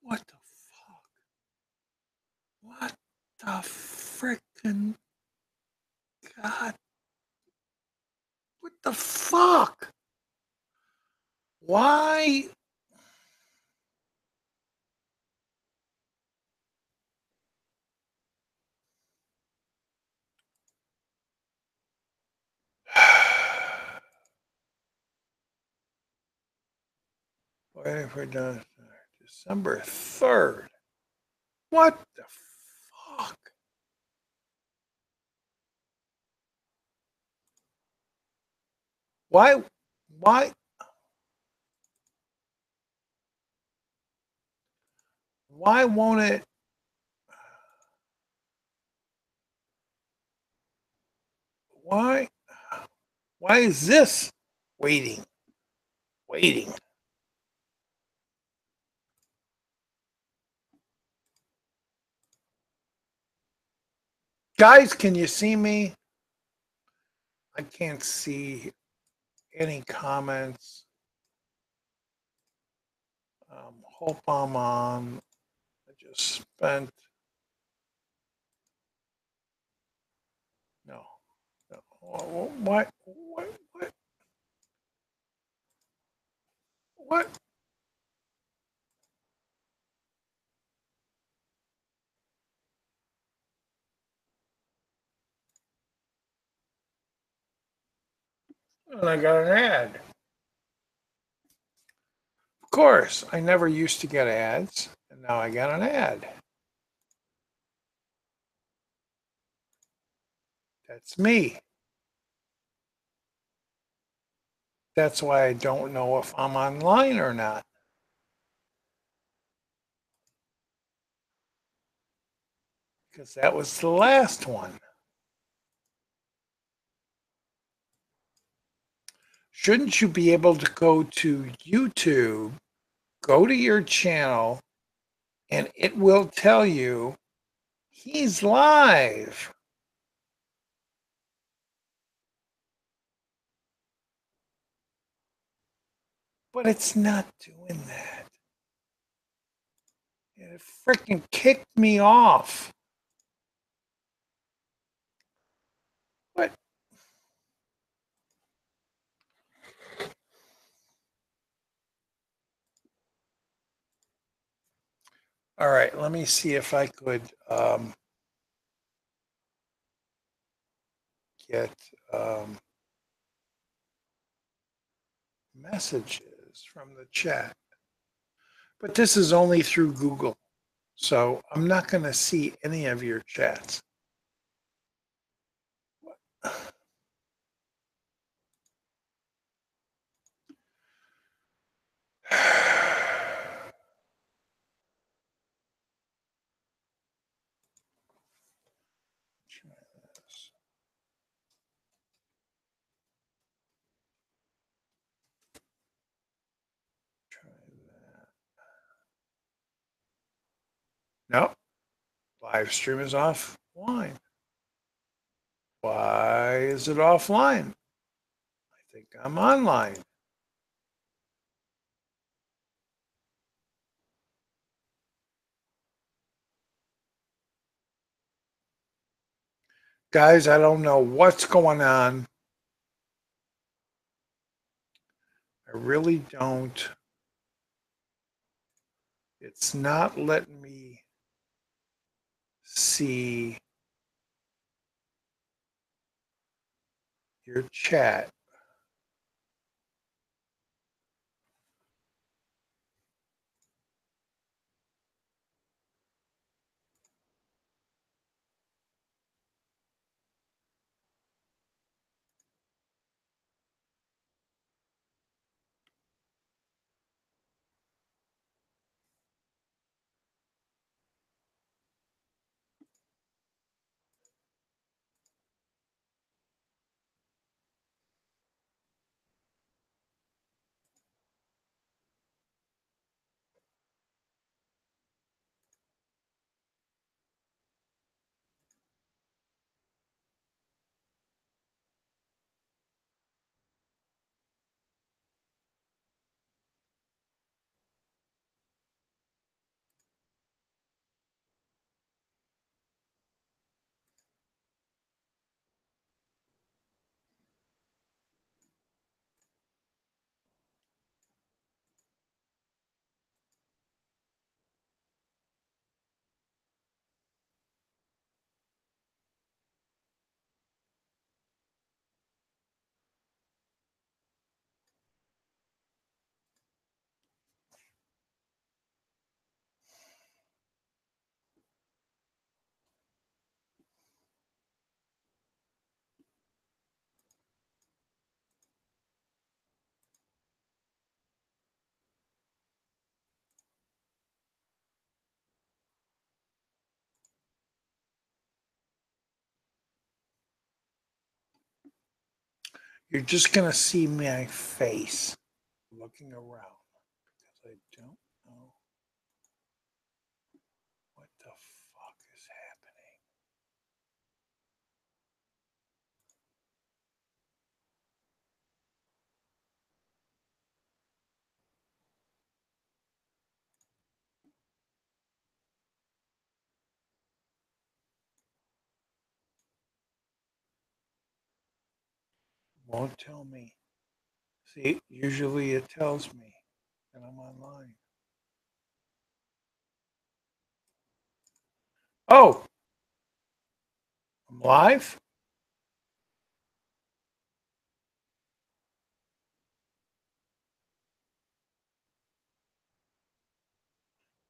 What the fuck? What the frickin' God? What the fuck? Why? Waiting for December 3rd. What the fuck? Why? Why? Why won't it? Why? Why is this waiting? Waiting. Guys, can you see me? I can't see any comments. Hope I'm on. I just spent. No. No. What? What? What? What? And I got an ad. Of course, I never used to get ads, and now I got an ad. That's me. That's why I don't know if I'm online or not, because that was the last one. Shouldn't you be able to go to YouTube, go to your channel, and it will tell you he's live? But it's not doing that. It freaking kicked me off. What? All right, let me see if I could get messages from the chat. But this is only through Google, so I'm not going to see any of your chats. No, live stream is offline. Why is it offline? I think I'm online. Guys, I don't know what's going on. I really don't. It's not letting me see your chat. You're just going to see my face looking around because I don't know what the fuck is happening. Won't tell me. See, usually it tells me that I'm online. Oh, I'm live?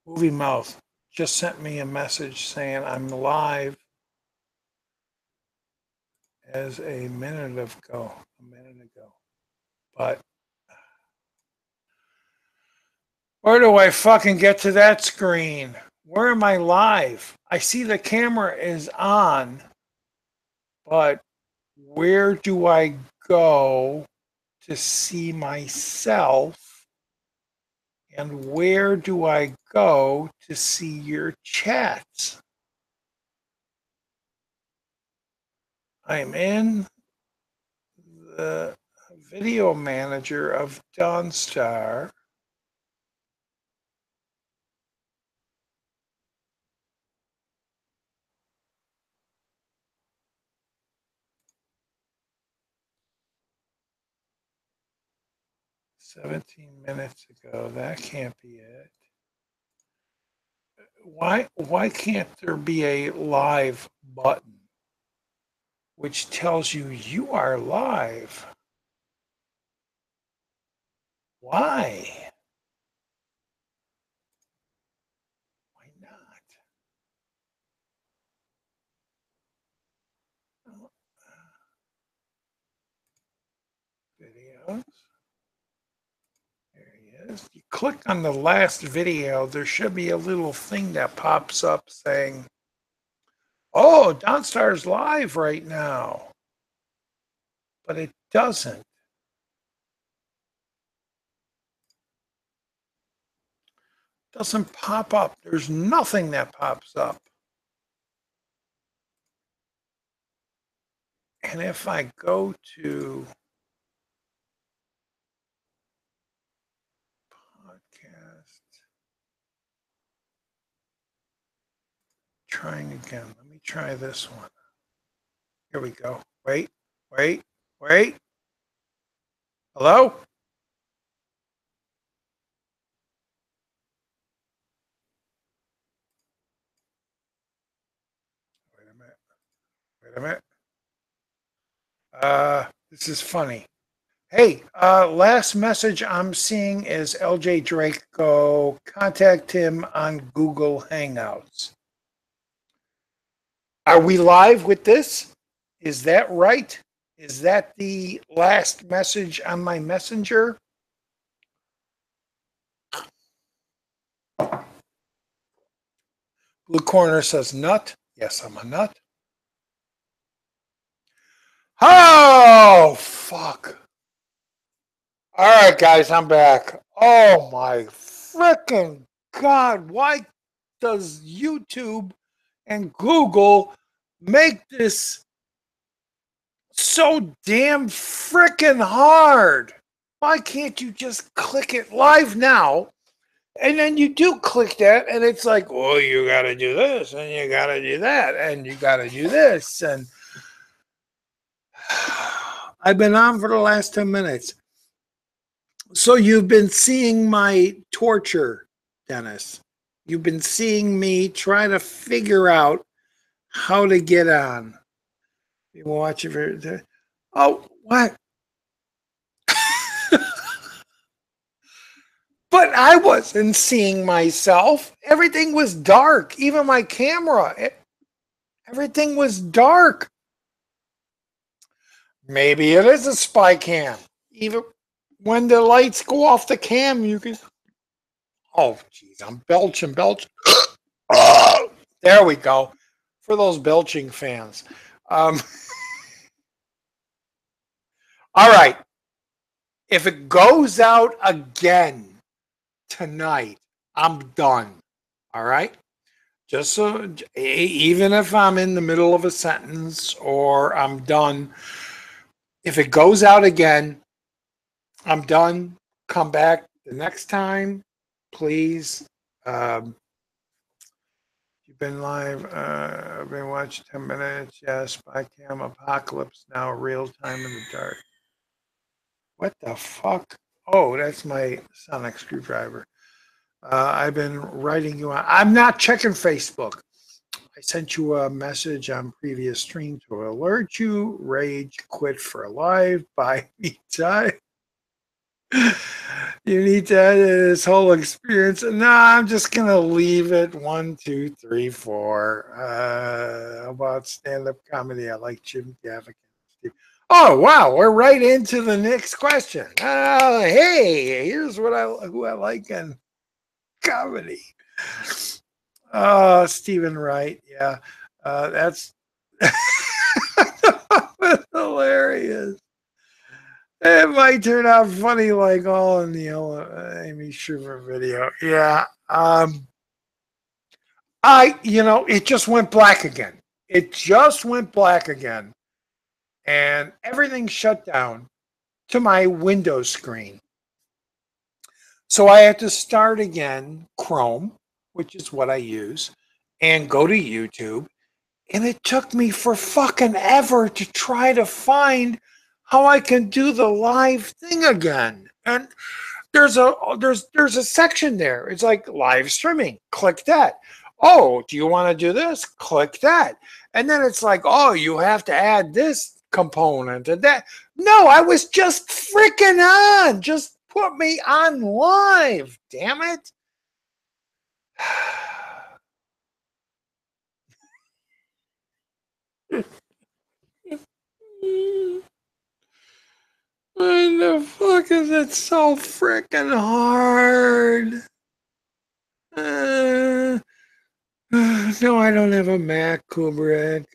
Movie Mouth just sent me a message saying I'm live as a minute ago. But where do I fucking get to that screen? Where am I live? I see the camera is on, but where do I go to see myself? And where do I go to see your chats? I'm in the video manager of Donstar. $17 minutes ago. That can't be it. Why can't there be a live button which tells you you are live? Why? Why not? Oh, videos. There he is. You click on the last video, there should be a little thing that pops up saying, "Oh, Donstar's live right now." But it doesn't. Doesn't pop up. There's nothing that pops up. And if I go to podcast, trying again. Let me try this one. Here we go. Wait, wait, wait. Hello? Wait a minute. Wait a minute. This is funny. Hey, last message I'm seeing is LJ Draco. Contact him on Google Hangouts. Are we live with this? Is that right? Is that the last message on my messenger? Blue Corner says nut. Yes, I'm a nut. Oh, fuck. All right, guys, I'm back. Oh, my freaking God. Why does YouTube and Google make this so damn freaking hard? Why can't you just click it live now? And then you do click that, and it's like, oh, you got to do this, and you got to do that, and you got to do this. And I've been on for the last 10 minutes. So you've been seeing my torture, Dennis. You've been seeing me try to figure out how to get on. You watch it. Oh, what? But I wasn't seeing myself. Everything was dark. Even my camera. Everything was dark. Maybe it is a spy cam. Even when the lights go off the cam, you can. Oh, geez, I'm belching. There we go. For those belching fans. Um, All right. If it goes out again tonight, I'm done. All right. Just so, even if I'm in the middle of a sentence or I'm done, if it goes out again, I'm done. Come back the next time, please. Um, you've been live. I've been watching 10 minutes. Yes, Spy Cam Apocalypse now, real time in the dark. What the fuck? Oh, that's my sonic screwdriver. I've been writing you on. I'm not checking Facebook. I sent you a message on previous stream to alert you. Rage quit for live by me time. You need to edit this whole experience. No, I'm just gonna leave it. 1, 2, 3, 4. About stand-up comedy, I like Jim Gaffigan. Oh wow, we're right into the next question. Hey, here's what who I like in comedy. Stephen Wright. Yeah, that's hilarious. It might turn out funny like all in the Amy Schumer video. Yeah. It just went black again. It just went black again. And everything shut down to my Windows screen. So I had to start again, Chrome, which is what I use, and go to YouTube. And it took me for fucking ever to try to find how I can do the live thing again. And there's a section there. It's like live streaming. Click that. Oh, do you want to do this? Click that. And then it's like, oh, you have to add this component and that. No, I was just freaking on. Just put me on live. Damn it. Why the fuck is it so freaking hard? No, I don't have a Mac, Kubrick.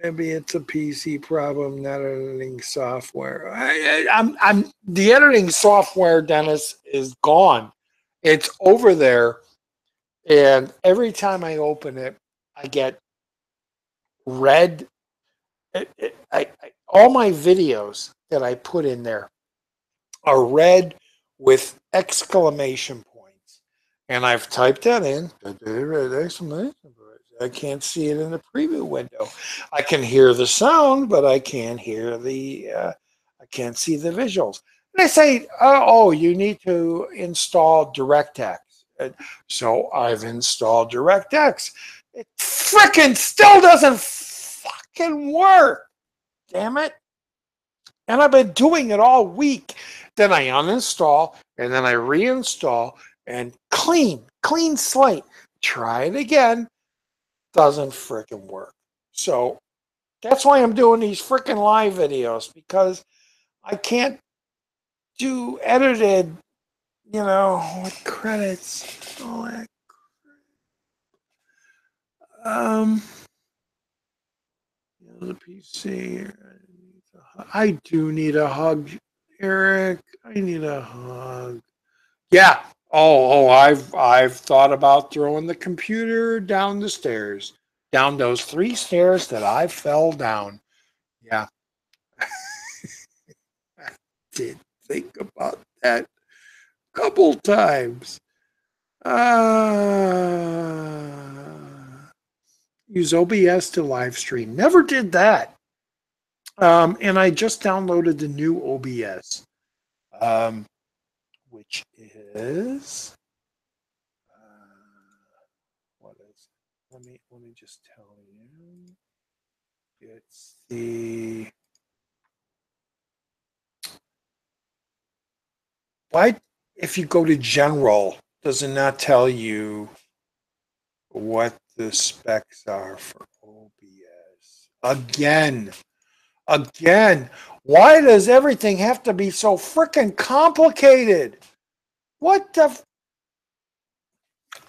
Maybe it's a PC problem, not editing software. I'm the editing software, Dennis, is gone. It's over there, and every time I open it, I get red. All my videos that I put in there are red with exclamation points. And I've typed that in. I can't see it in the preview window. I can hear the sound, but I can't hear I can't see the visuals. And I say, oh, you need to install DirectX. And so I've installed DirectX. It frickin' still doesn't fucking work. Damn it. And I've been doing it all week. Then I uninstall and then I reinstall and clean slate. Try it again. Doesn't freaking work. So that's why I'm doing these freaking live videos, because I can't do edited, with credits, all that. The PC. I do need a hug, Eric. I need a hug. Yeah. Oh, I've thought about throwing the computer down the stairs, down those 3 stairs that I fell down. Yeah. I did think about that a couple times. Use OBS to live stream. Never did that. And I just downloaded the new OBS, which is what is? Let me just tell you. It's the why. If you go to general, does it not tell you what the specs are for OBS? Again, why does everything have to be so freaking complicated? What the?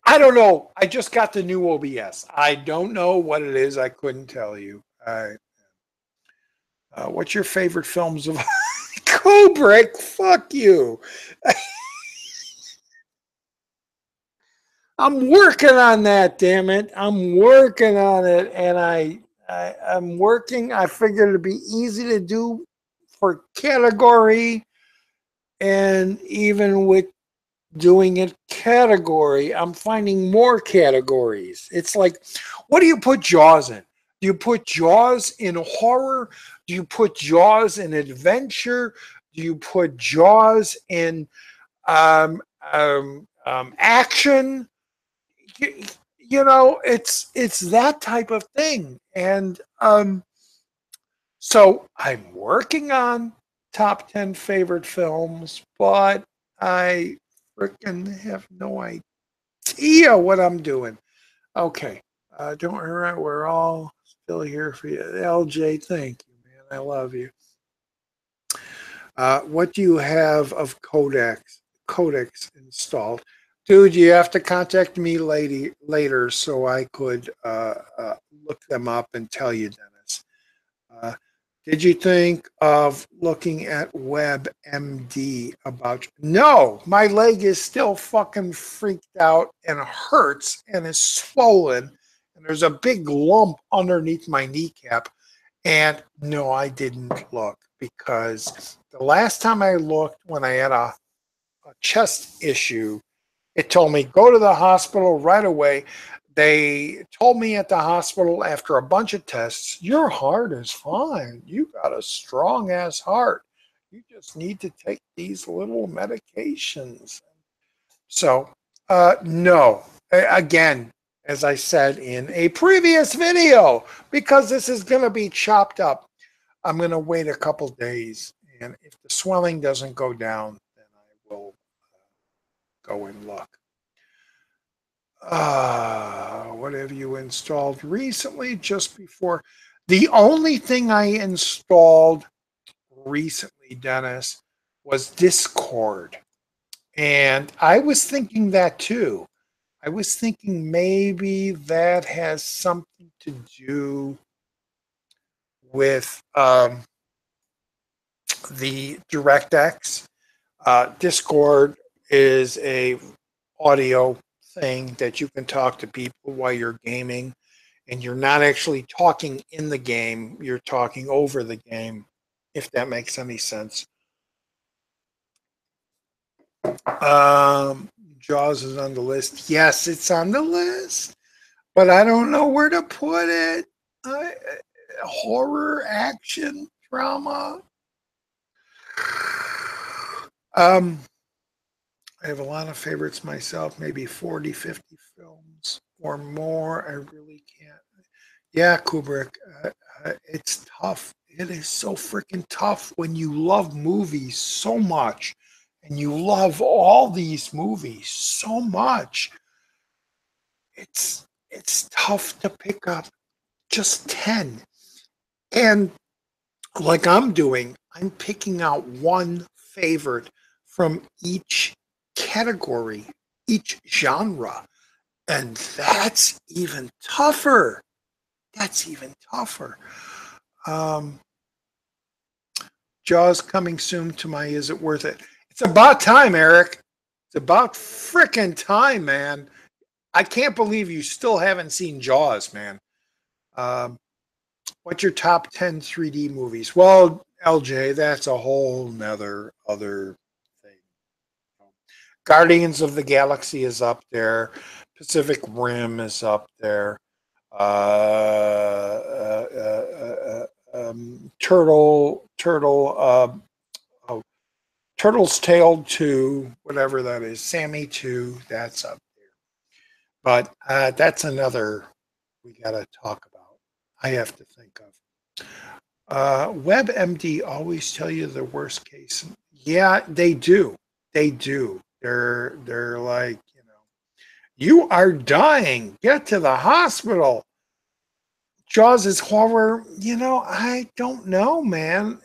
I don't know. I just got the new OBS. I don't know what it is. I couldn't tell you. What's your favorite films of Kubrick, fuck you. I'm working on that, damn it. I'm working on it, and I'm working. I figured it'd be easy to do for category, and even with doing it category, I'm finding more categories. It's like, what do you put Jaws in? Do you put Jaws in horror? Do you put Jaws in adventure? Do you put Jaws in um, action? You, you know, it's that type of thing, and so I'm working on top 10 favorite films, but I freaking have no idea what I'm doing. Okay. Don't worry, we're all still here for you. LJ, thank you, man. I love you. What do you have of codecs installed? Dude, you have to contact me later so I could look them up and tell you, Dennis. Uh, did you think of looking at WebMD about? No, my leg is still fucking freaked out and hurts and is swollen, and there's a big lump underneath my kneecap. And no, I didn't look because the last time I looked, when I had a chest issue, it told me go to the hospital right away. They told me at the hospital after a bunch of tests, your heart is fine. You got a strong ass heart. You just need to take these little medications. So, no. Again, as I said in a previous video, because this is going to be chopped up, I'm going to wait a couple days. And if the swelling doesn't go down, then I will go and look. What have you installed recently? Just before. The only thing I installed recently, Dennis, was Discord. And I was thinking that too. I was thinking maybe that has something to do with the DirectX. Discord is a audio thing that you can talk to people while you're gaming, and you're not actually talking in the game, you're talking over the game, if that makes any sense. Um, Jaws is on the list. Yes, it's on the list, but I don't know where to put it. Horror, action, drama. Um, I have a lot of favorites myself, maybe 40, 50 films or more. I really can't. Yeah, Kubrick, it's tough. It is so freaking tough when you love movies so much and you love all these movies so much. It's tough to pick up just 10. And like I'm doing, I'm picking out one favorite from each category, each genre. And that's even tougher. That's even tougher. Um, Jaws coming soon to my Is It Worth It? It's about time, Eric. It's about frickin' time, man. I can't believe you still haven't seen Jaws, man. Um, what's your top 10 3D movies? Well, LJ, that's a whole nother other thing. Guardians of the Galaxy is up there. Pacific Rim is up there. Oh, Turtle's Tail 2, whatever that is, Sammy 2, that's up there. But that's another we got to talk about. I have to think of. WebMD always tell you the worst case. Yeah, they do. They do. They're like, you are dying. Get to the hospital. Jaws is horror. I don't know, man.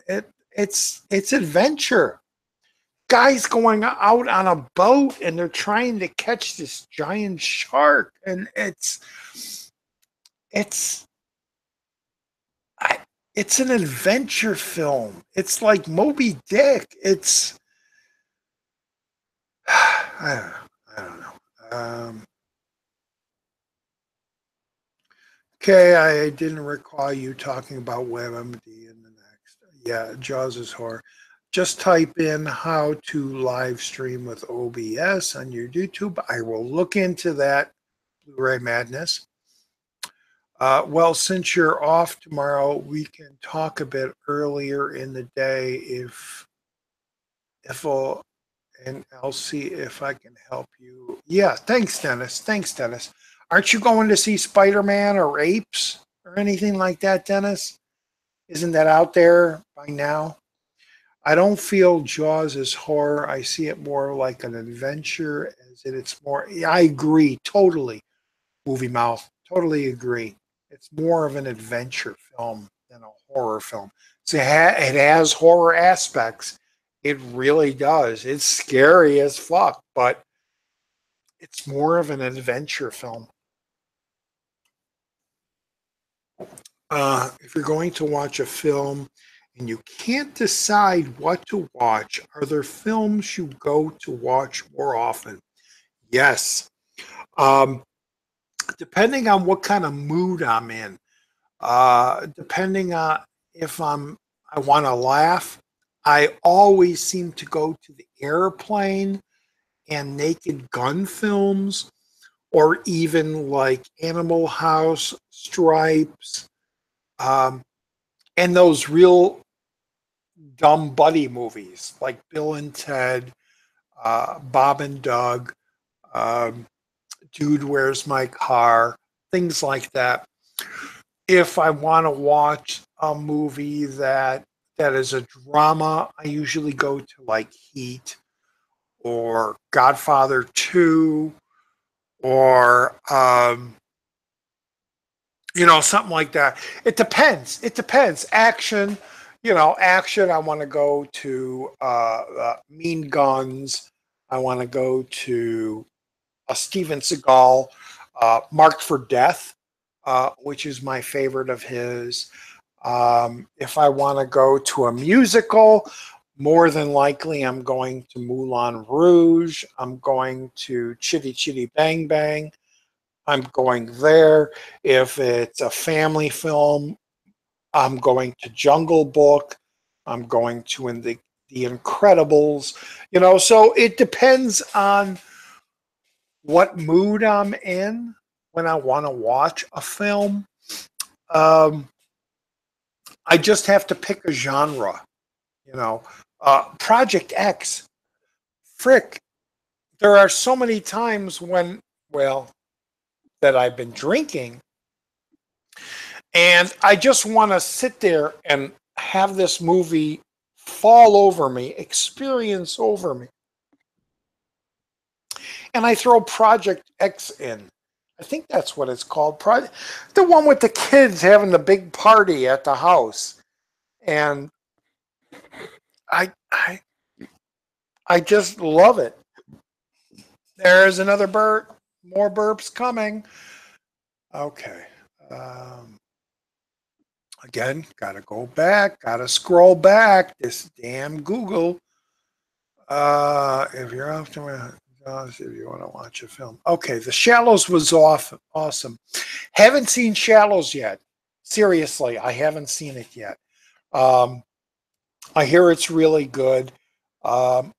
It's adventure. Guys going out on a boat and they're trying to catch this giant shark, and it's It's an adventure film. It's like Moby Dick. It's I don't know. I don't know. Okay, I didn't recall you talking about WebMD in the next. Yeah, Jaws is horror. Just type in how to live stream with OBS on your YouTube. I will look into that, Blu-ray Madness. Well, since you're off tomorrow, we can talk a bit earlier in the day if I'll, and I'll see if I can help you. Yeah, thanks, Dennis. Thanks, Dennis. Aren't you going to see Spider-Man or Apes or anything like that, Dennis? Isn't that out there by now? I don't feel Jaws is horror. I see it more like an adventure. As it's more. Yeah, I agree totally. Movie mouth. Totally agree. It's more of an adventure film than a horror film. So it has horror aspects. It really does. It's scary as fuck, but it's more of an adventure film. If you're going to watch a film and you can't decide what to watch, are there films you go to watch more often? Yes. Um, Depending on what kind of mood I'm in, depending on if I want to laugh, I always seem to go to the Airplane and Naked Gun films, or even like Animal House, Stripes, um, and those real dumb buddy movies like Bill and Ted, Bob and Doug, um, Dude, Where's My Car, things like that. If I want to watch a movie that is a drama, I usually go to like Heat or Godfather 2 or something like that. It depends. It depends. Action, action. I want to go to Mean Guns. I want to go to a Steven Seagal, Marked for Death, which is my favorite of his. If I want to go to a musical, more than likely I'm going to Moulin Rouge. I'm going to Chitty Chitty Bang Bang. I'm going there. If it's a family film, I'm going to Jungle Book. I'm going to the Incredibles. So it depends on what mood I'm in when I want to watch a film. Um, I just have to pick a genre. You know, Project X. Frick, there are so many times that I've been drinking, and I just want to sit there and have this movie fall over me, experience over me. And I throw Project X in. I think that's what it's called. The one with the kids having the big party at the house. And I I I just love it. There's another burp. More burps coming. Okay. Um, Again, gotta go back. Gotta scroll back. This damn Google. If you're off to if you want to watch a film. Okay, The Shallows was awesome. Haven't seen Shallows yet. Seriously, I haven't seen it yet. Um, I hear it's really good. Um,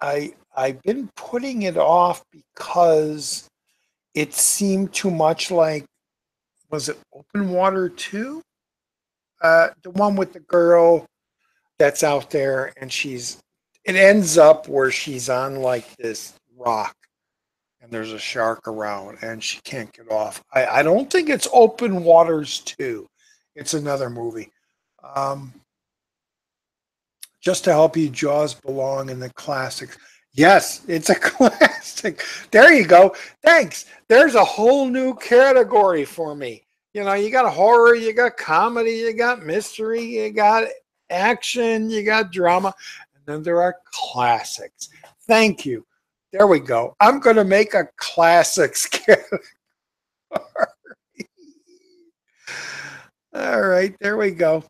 I've been putting it off because it seemed too much like, was it Open Water 2? The one with the girl that's out there and it ends up where she's on like this rock and there's a shark around and she can't get off. I don't think it's Open Waters 2. It's another movie. Um, just to help you, Jaws belong in the classics. Yes, it's a classic. There you go. Thanks. There's a whole new category for me. You got horror, you got comedy, you got mystery, you got action, you got drama, and then there are classics. Thank you. There we go. I'm going to make a classics category. All right, there we go.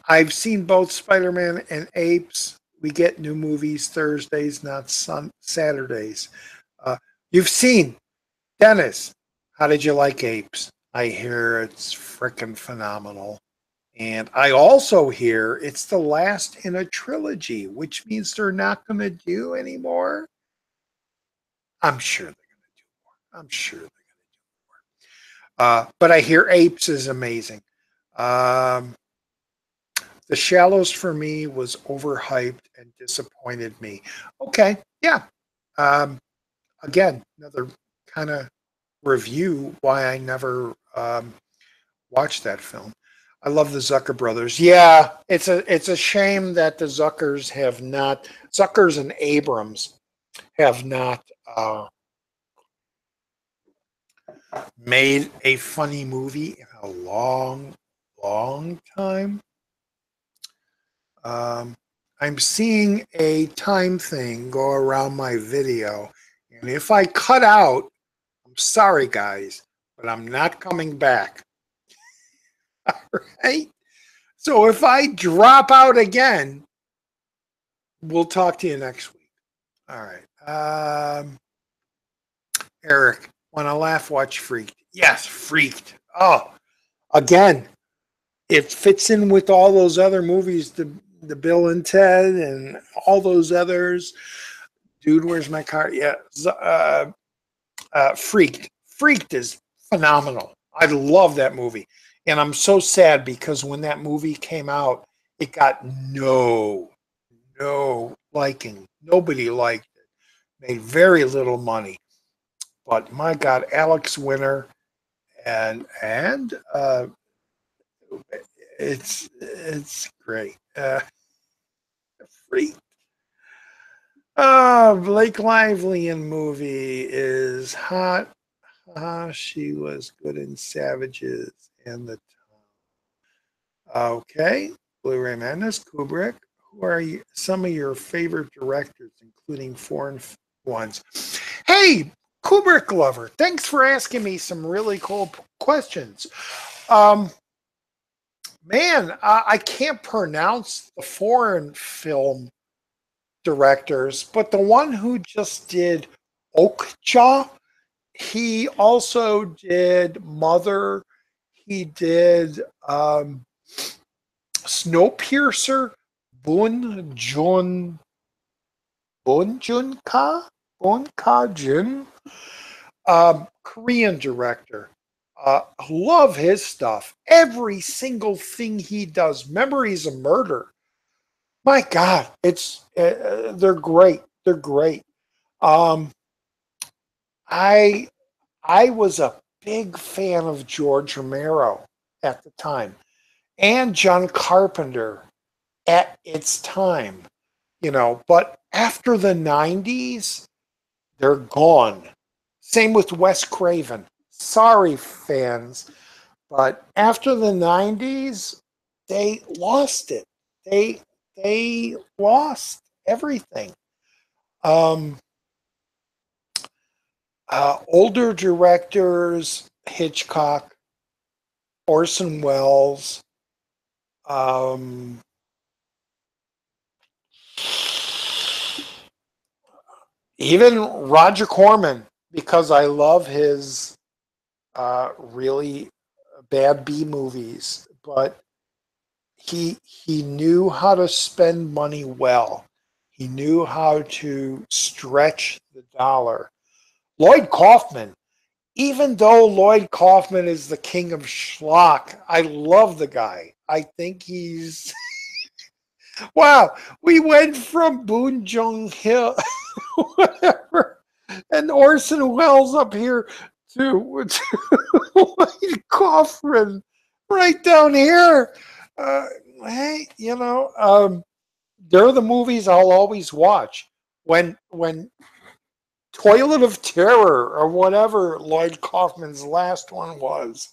I've seen both Spider-Man and Apes. We get new movies Thursdays, not Saturdays. Uh, you've seen Dennis. How did you like Apes? I hear it's freaking phenomenal. And I also hear it's the last in a trilogy, which means they're not going to do anymore. I'm sure they're going to do more. I'm sure they're going to do more. But I hear Apes is amazing. Um, the Shallows for me was overhyped and disappointed me. Okay, yeah. Um, Again, another kind of review why I never watched that film. I love the Zucker brothers. Yeah, it's a shame that the Zuckers and Abrams have not made a funny movie in a long, long time. Um, I'm seeing a time thing go around my video, and if I cut out, I'm sorry, guys, but I'm not coming back. All right. So if I drop out again, we'll talk to you next week. All right. Eric, when I laugh, watch Freaked. Yes, Freaked. Oh, again, it fits in with all those other movies, the Bill and Ted and all those others. Dude, where's my car? Yeah, Freaked. Freaked is phenomenal. I love that movie, and I'm so sad because when that movie came out, it got no liking. Nobody liked it. Made very little money. But my God, Alex Winter and it's great. Freak. Blake Lively in movie is hot. She was good in Savages and the Okay. Blu-ray Madness, Kubrick. Who are some of your favorite directors, including foreign ones? Hey, Kubrick lover, thanks for asking me some really cool questions. Um, Man, I can't pronounce the foreign film directors, but the one who just did Okja, he also did Mother. He did Snowpiercer, Bun Jun Bun Jun Ka Bun Ka Jun, Korean director. Love his stuff. Every single thing he does. Memories of Murder. My God, it's they're great. They're great. Um, I I was a big fan of George Romero at the time and John Carpenter at its time, but after the 90s, they're gone. Same with Wes Craven. Sorry, fans, but after the 90s, they lost it. They they lost everything. Um, Older directors, Hitchcock, Orson Welles, um, even Roger Corman, because I love his really bad B movies, but he knew how to spend money well. He knew how to stretch the dollar. Lloyd Kaufman, even though Lloyd Kaufman is the king of schlock, I love the guy. I think he's wow. We went from Boon Jung Hill, whatever, and Orson Welles up here to Lloyd Kaufman right down here. Uh, hey, they're the movies I'll always watch. When Toilet of Terror or whatever Lloyd Kaufman's last one was.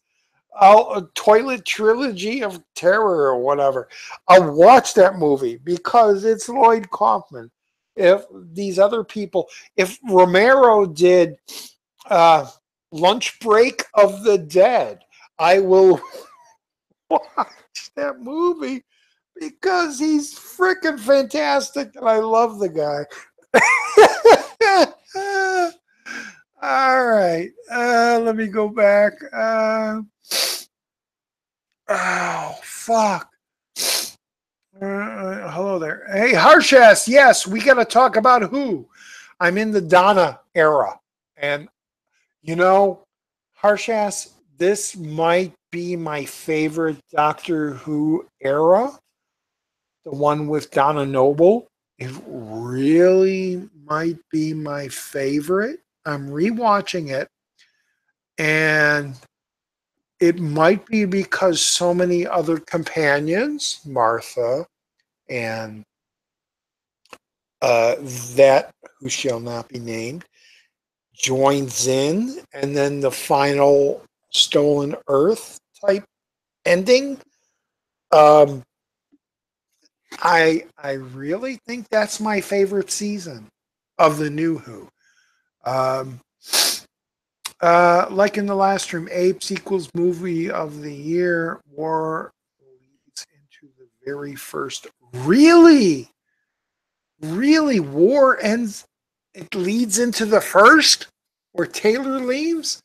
A Toilet Trilogy of Terror or whatever. I'll watch that movie because it's Lloyd Kaufman. If these other people, if Romero did uh, Lunch Break of the Dead, I will watch that movie because he's freaking fantastic and I love the guy. All right. Let me go back. Oh, fuck. Hello there. Hey, Harshass. Yes, we got to talk about who. I'm in the Donna era. And, you know, Harshass, this might be my favorite Doctor Who era. The one with Donna Noble. It really might be my favorite. I'm rewatching it. And it might be because so many other companions, Martha and that who shall not be named, joins in, and then the final Stolen Earth type ending. Um, I really think that's my favorite season of the new Who. Um, like in the last room, Apes equals movie of the year. War leads into the very first. Really? Really? War ends. It leads into the first where Taylor leaves?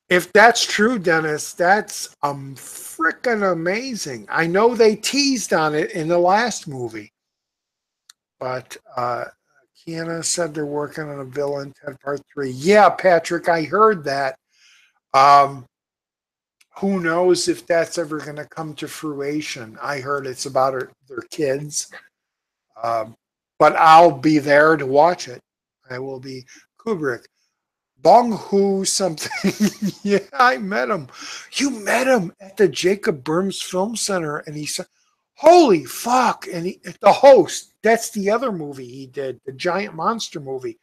If that's true, Dennis, that's freaking amazing. I know they teased on it in the last movie, but Kiana said they're working on a villain Ted Part 3. Yeah, Patrick, I heard that. Um, who knows if that's ever going to come to fruition? I heard it's about their kids, um, but I'll be there to watch it. I will be Kubrick. Bong Hu something. Yeah, I met him. You met him at the Jacob Burns Film Center, and he said, "Holy fuck!" And the host. That's the other movie he did, the giant monster movie.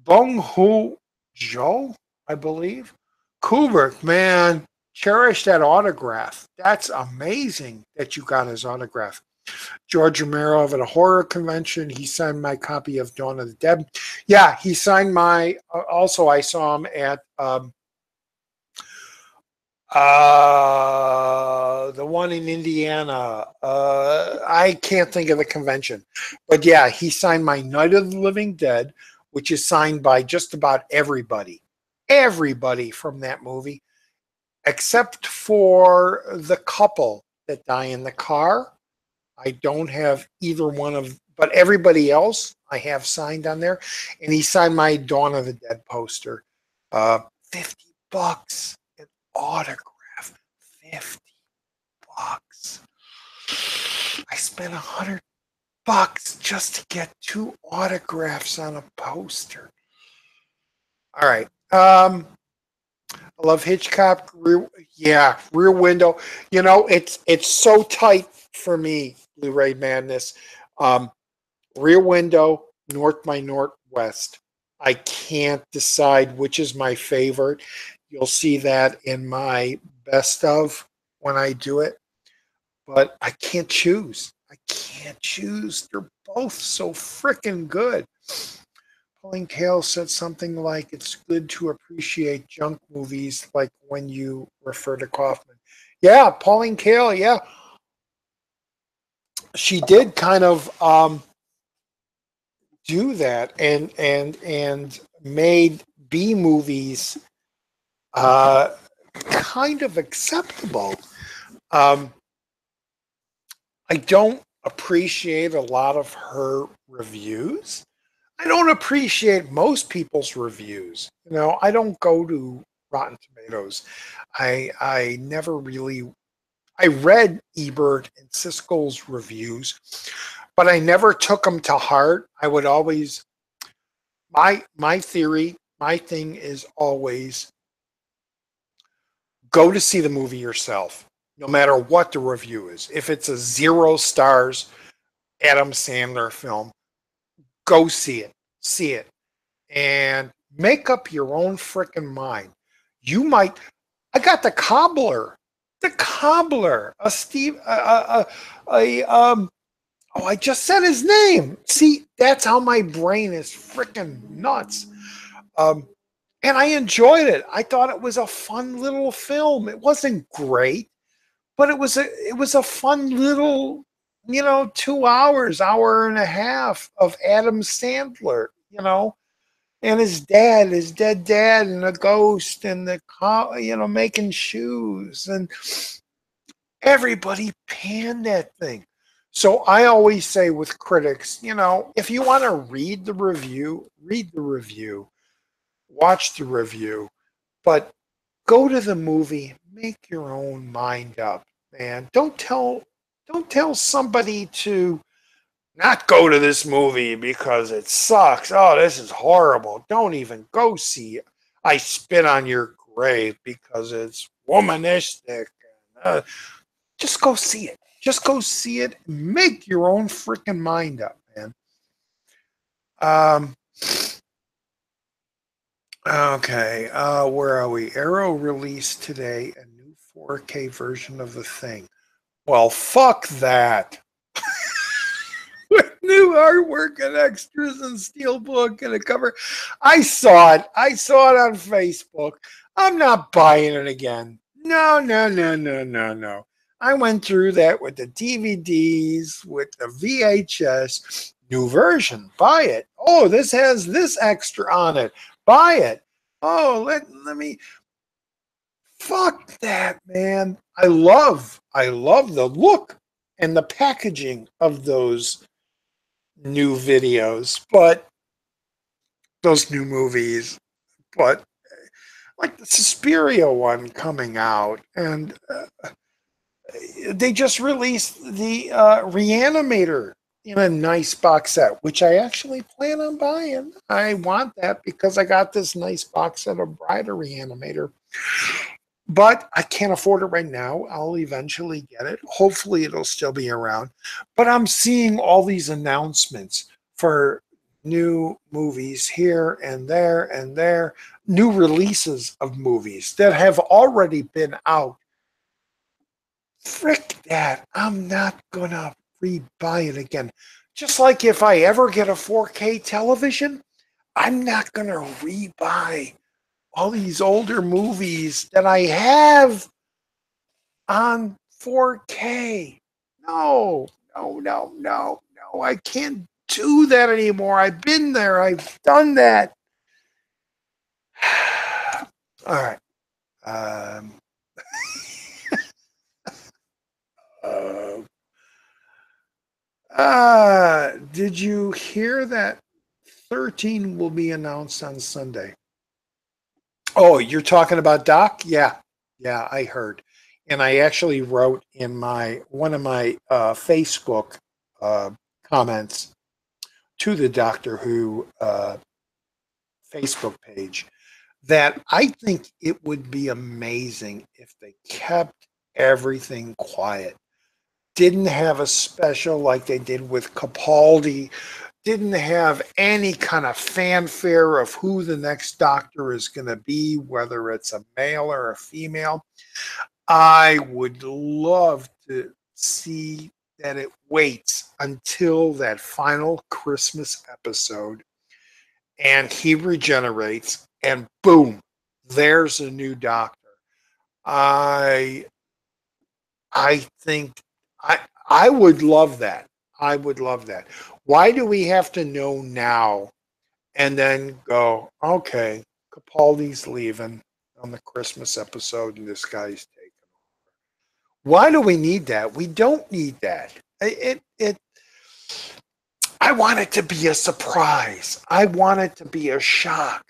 Bong Hu Joe, I believe. Kubrick, man, cherish that autograph. That's amazing that you got his autograph. George Romero at a horror convention. He signed my copy of Dawn of the Dead. Yeah, he signed my. Also, I saw him at the one in Indiana. I can't think of the convention, but yeah, he signed my Night of the Living Dead, which is signed by just about everybody from that movie, except for the couple that die in the car. I don't have either one of, but everybody else I have signed on there. And he signed my Dawn of the Dead poster. $50 an autograph. $50. I spent $100 just to get 2 autographs on a poster. All right. I love Hitchcock. Rear Window. You know, it's so tight for me, Blu-ray Madness. Rear Window, North by Northwest. I can't decide which is my favorite. You'll see that in my best of when I do it. But I can't choose. I can't choose. They're both so freaking good. Pauline Kael said something like, it's good to appreciate junk movies like when you refer to Kaufman. Yeah, Pauline Kael, yeah. She did kind of do that and made B movies kind of acceptable. I don't appreciate a lot of her reviews. I don't appreciate most people's reviews. You know, I don't go to Rotten Tomatoes. I never really. I read Ebert and Siskel's reviews, but I never took them to heart. I would always my theory, my thing is always go to see the movie yourself, no matter what the review is. If it's a 0 stars Adam Sandler film, go see it. See it. And make up your own freaking mind. You might. I got the cobbler. The cobbler. Oh, I just said his name. See, that's how my brain is freaking nuts. And I enjoyed it. I thought it was a fun little film. It wasn't great. but it was a fun little, 2 hours, hour and a half of Adam Sandler, and his dead dad, and a ghost, and making shoes, and everybody panned that thing. So I always say with critics, if you want to read the review, watch the review, but go to the movie, make your own mind up, man. Don't tell somebody to not go to this movie because it sucks. Oh, this is horrible. Don't even go see it. I spit on your grave because it's womanistic. Uh, just go see it. Just go see it. Make your own freaking mind up, man. Um, okay, where are we? Arrow released today a new 4K version of The Thing. Well, fuck that. With new artwork and extras and steelbook and a cover. I saw it. I saw it on Facebook. I'm not buying it again. No, no, no, no, no, no. I went through that with the DVDs, with the VHS. New version. Buy it. Oh, this has this extra on it. Buy it. Oh, let me. Fuck that, man. I love the look and the packaging of those new videos, but those new movies, but like the Suspiria one coming out, and they just released the Reanimator in a nice box set, which I actually plan on buying. I want that because I got this nice box set of Bride of Reanimator. But I can't afford it right now. I'll eventually get it. Hopefully, it'll still be around. But I'm seeing all these announcements for new movies here and there, new releases of movies that have already been out. Frick that. I'm not going to re-buy it again. Just like if I ever get a 4K television, I'm not going to re-buy all these older movies that I have on 4K. No, no, no, no, no. I can't do that anymore. I've been there. I've done that. All right. Um, uh, did you hear that 13 will be announced on Sunday? Oh, you're talking about Doc? Yeah. Yeah, I heard. And I actually wrote in my one of my Facebook uh, comments to the Doctor Who Facebook page that I think it would be amazing if they kept everything quiet. Didn't have a special like they did with Capaldi. Didn't have any kind of fanfare of who the next Doctor is going to be, whether it's a male or a female. I would love to see that it waits until that final Christmas episode and he regenerates and boom, there's a new Doctor. I I think I would love that. I would love that. Why do we have to know now and then go, okay, Capaldi's leaving on the Christmas episode and this guy's taking? Why do we need that? We don't need that. I want it to be a surprise. I want it to be a shock.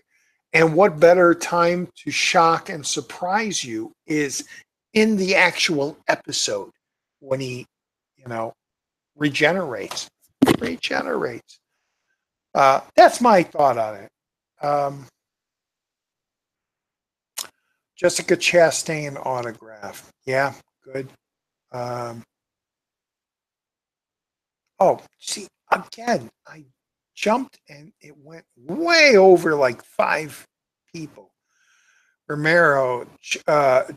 And what better time to shock and surprise you is in the actual episode when he, you know, regenerates. Regenerates. That's my thought on it. Um, Jessica Chastain autograph. Yeah, good. Um, oh, see, again, I jumped and it went way over like 5 people. Romero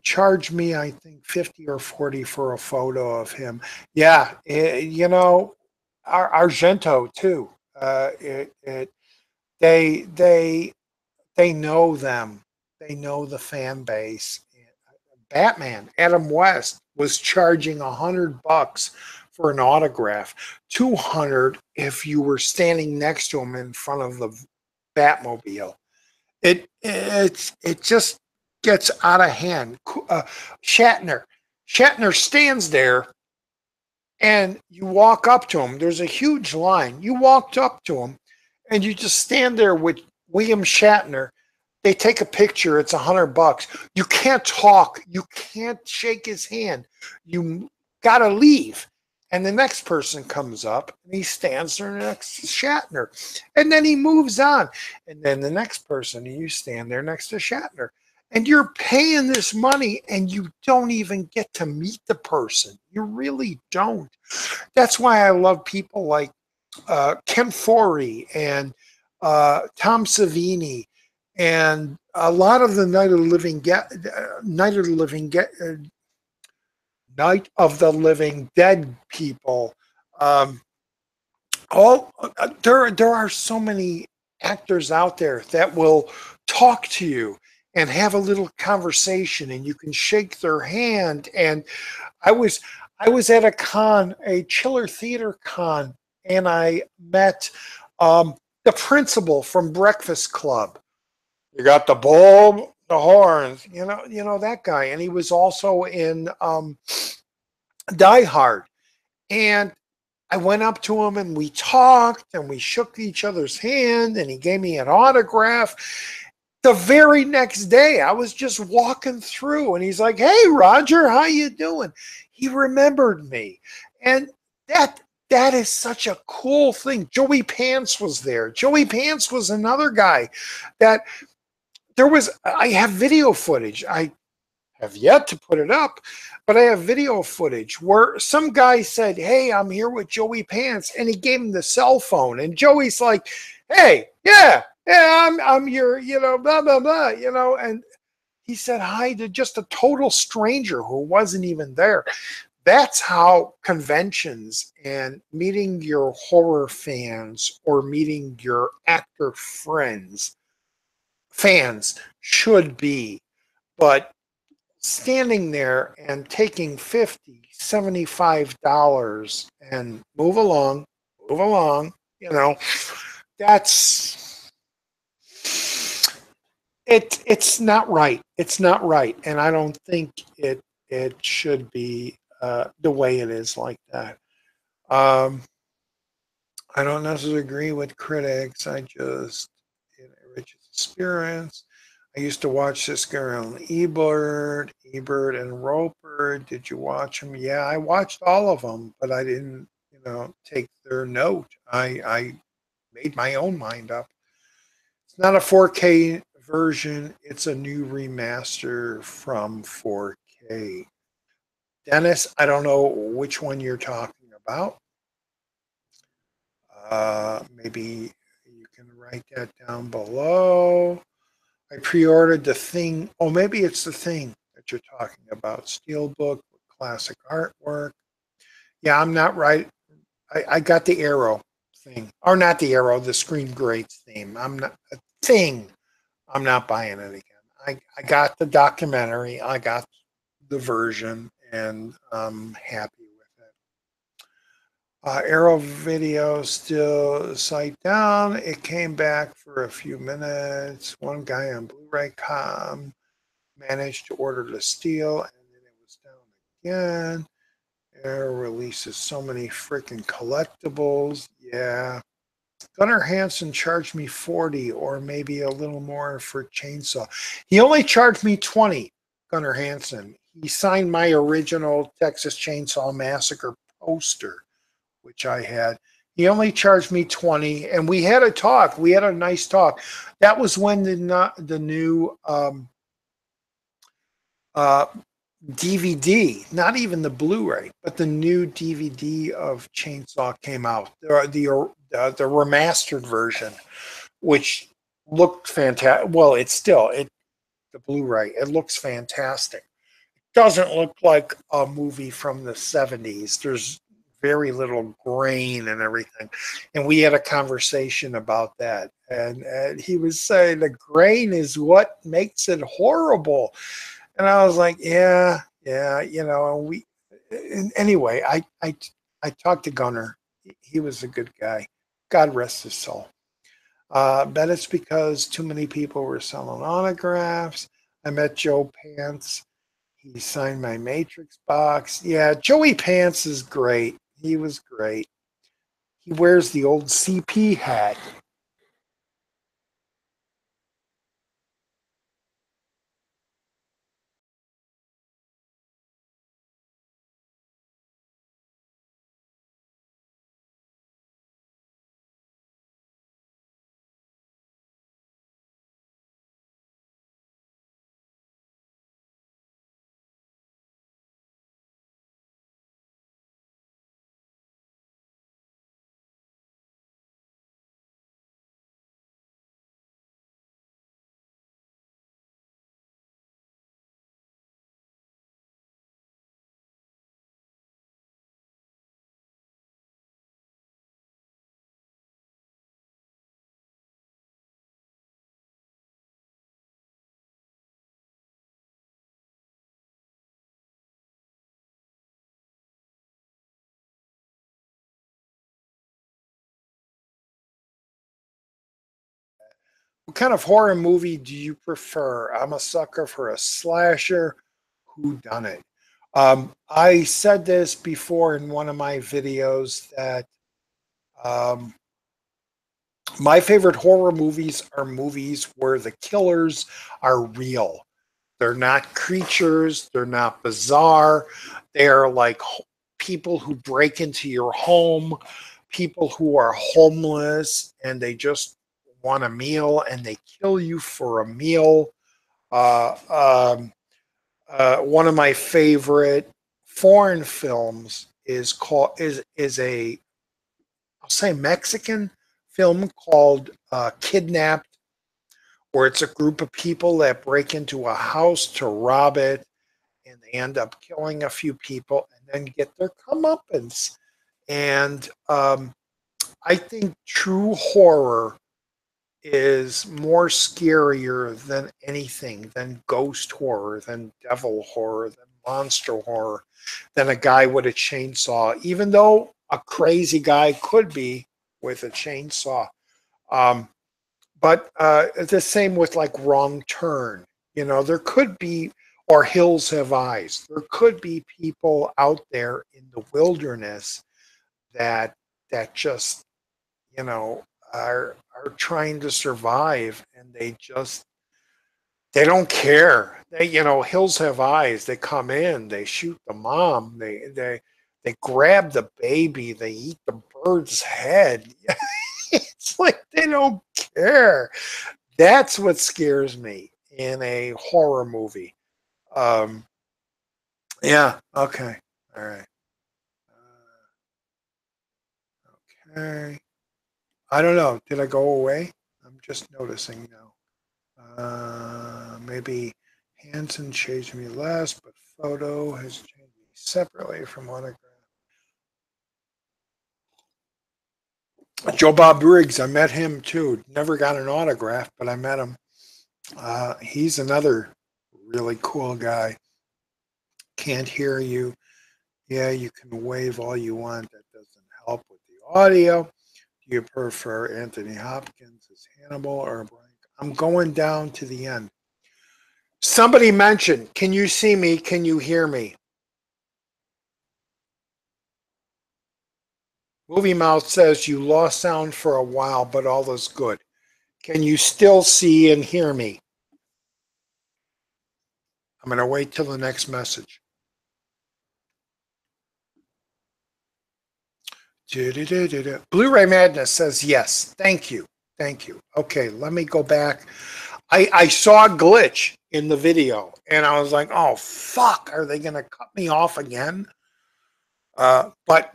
charged me, I think, 50 or 40 for a photo of him. Yeah, Argento too. They they they know them. They know the fan base. Batman, Adam West. was charging $100 for an autograph, 200 if you were standing next to him in front of the Batmobile. It just gets out of hand. Shatner stands there, and you walk up to him. There's a huge line. You walked up to him, and you just stand there with William Shatner. They take a picture. It's $100. You can't talk. You can't shake his hand. You gotta leave. And the next person comes up and he stands there next to Shatner. And then he moves on. And then the next person, and you stand there next to Shatner. And you're paying this money and you don't even get to meet the person. You really don't. That's why I love people like Ken Foree and Tom Savini and a lot of the Night of the Living Dead people. There are so many actors out there that will talk to you and have a little conversation, and you can shake their hand. And I was at a Chiller Theater con, and I met the principal from Breakfast Club. You got the bulb, the horns, you know that guy, and he was also in Die Hard. And I went up to him and we talked and we shook each other's hand and he gave me an autograph. The very next day, I was just walking through and he's like, "Hey, Roger, how you doing?" He remembered me. And that is such a cool thing. Joey Pants was there. Joey Pants was another guy that I have video footage. I have yet to put it up, but I have video footage where some guy said, "Hey, I'm here with Joey Pants," and he gave him the cell phone. And Joey's like, "Hey, yeah, I'm your, blah, blah, blah, and he said hi to just a total stranger who wasn't even there. That's how conventions and meeting your horror fans or meeting your actor fans should be. But standing there and taking $50, $75 and move along, that's it's not right. It's not right. And I don't think it should be the way it is like that. I don't necessarily agree with critics. I just, it enriches experience. I used to watch this guy on Ebert and Roper. Did you watch them? Yeah, I watched all of them, but I didn't, take their note. I made my own mind up. It's not a 4K version. It's a new remaster from 4K. Dennis, I don't know which one you're talking about. Maybe you can write that down below. I pre-ordered The Thing. Oh, maybe it's The Thing that you're talking about. Steelbook with classic artwork. Yeah, I'm not right. I got the Arrow thing. Or not the Arrow, the Screen Greats theme. I'm not a thing. I'm not buying it again. I got the documentary. I got the version, and I'm happy with it. Arrow video still site down. It came back for a few minutes. One guy on Blu-ray managed to order the steel, and then it was down again. Arrow releases so many freaking collectibles. Yeah. Gunnar Hansen charged me 40 or maybe a little more for Chainsaw. He only charged me 20, Gunnar Hansen. He signed my original Texas Chainsaw Massacre poster, which I had. He only charged me 20, and we had a talk. We had a nice talk. That was when the new DVD, not even the Blu-ray, but the new DVD of Chainsaw came out. The remastered version, which looked fantastic. Well, the Blu-ray. It looks fantastic. It doesn't look like a movie from the 70s. There's very little grain and everything. And we had a conversation about that. And he was saying the grain is what makes it horrible. And I was like, yeah, Yeah, and anyway, I talked to Gunner. He was a good guy. God rest his soul. Bet it's because too many people were selling autographs. I met Joe Pants. He signed my Matrix box. Yeah, Joey Pants is great. He was great. He wears the old CP hat. What kind of horror movie do you prefer? I'm a sucker for a slasher. Who done it? I said this before in one of my videos that um, my favorite horror movies are movies where the killers are real. They're not creatures. They're not bizarre. They're like people who break into your home, people who are homeless and they just want a meal and they kill you for a meal. Uh, um, One of my favorite foreign films is a I'll say Mexican film called Kidnapped, where it's a group of people that break into a house to rob it and they end up killing a few people and then get their comeuppance. And I think true horror is more scarier than anything, than ghost horror, than devil horror, than monster horror, than a guy with a chainsaw, even though a crazy guy could be with a chainsaw. Um, but the same with like Wrong Turn. There could be, or Hills Have Eyes. There could be people out there in the wilderness that just you know are trying to survive, and they don't care. Hills Have Eyes. They come in, they shoot the mom, they grab the baby, they eat the bird's head. It's like they don't care. That's what scares me in a horror movie. Um, yeah. Okay. All right. Okay. I don't know. Did I go away? I'm just noticing now. Maybe Hanson changed me less, but photo has changed me separately from autograph. Joe Bob Briggs, I met him too. Never got an autograph, but I met him. He's another really cool guy. Can't hear you. Yeah, you can wave all you want. That doesn't help with the audio. Do you prefer Anthony Hopkins as Hannibal or Brian? I'm going down to the end. Somebody mentioned, can you see me? Can you hear me? Movie Mouth says you lost sound for a while, but all is good. Can you still see and hear me? I'm going to wait till the next message. Blu-ray Madness says yes. Thank you. Thank you. Okay, let me go back. I saw a glitch in the video and I was like, oh, fuck, are they going to cut me off again? But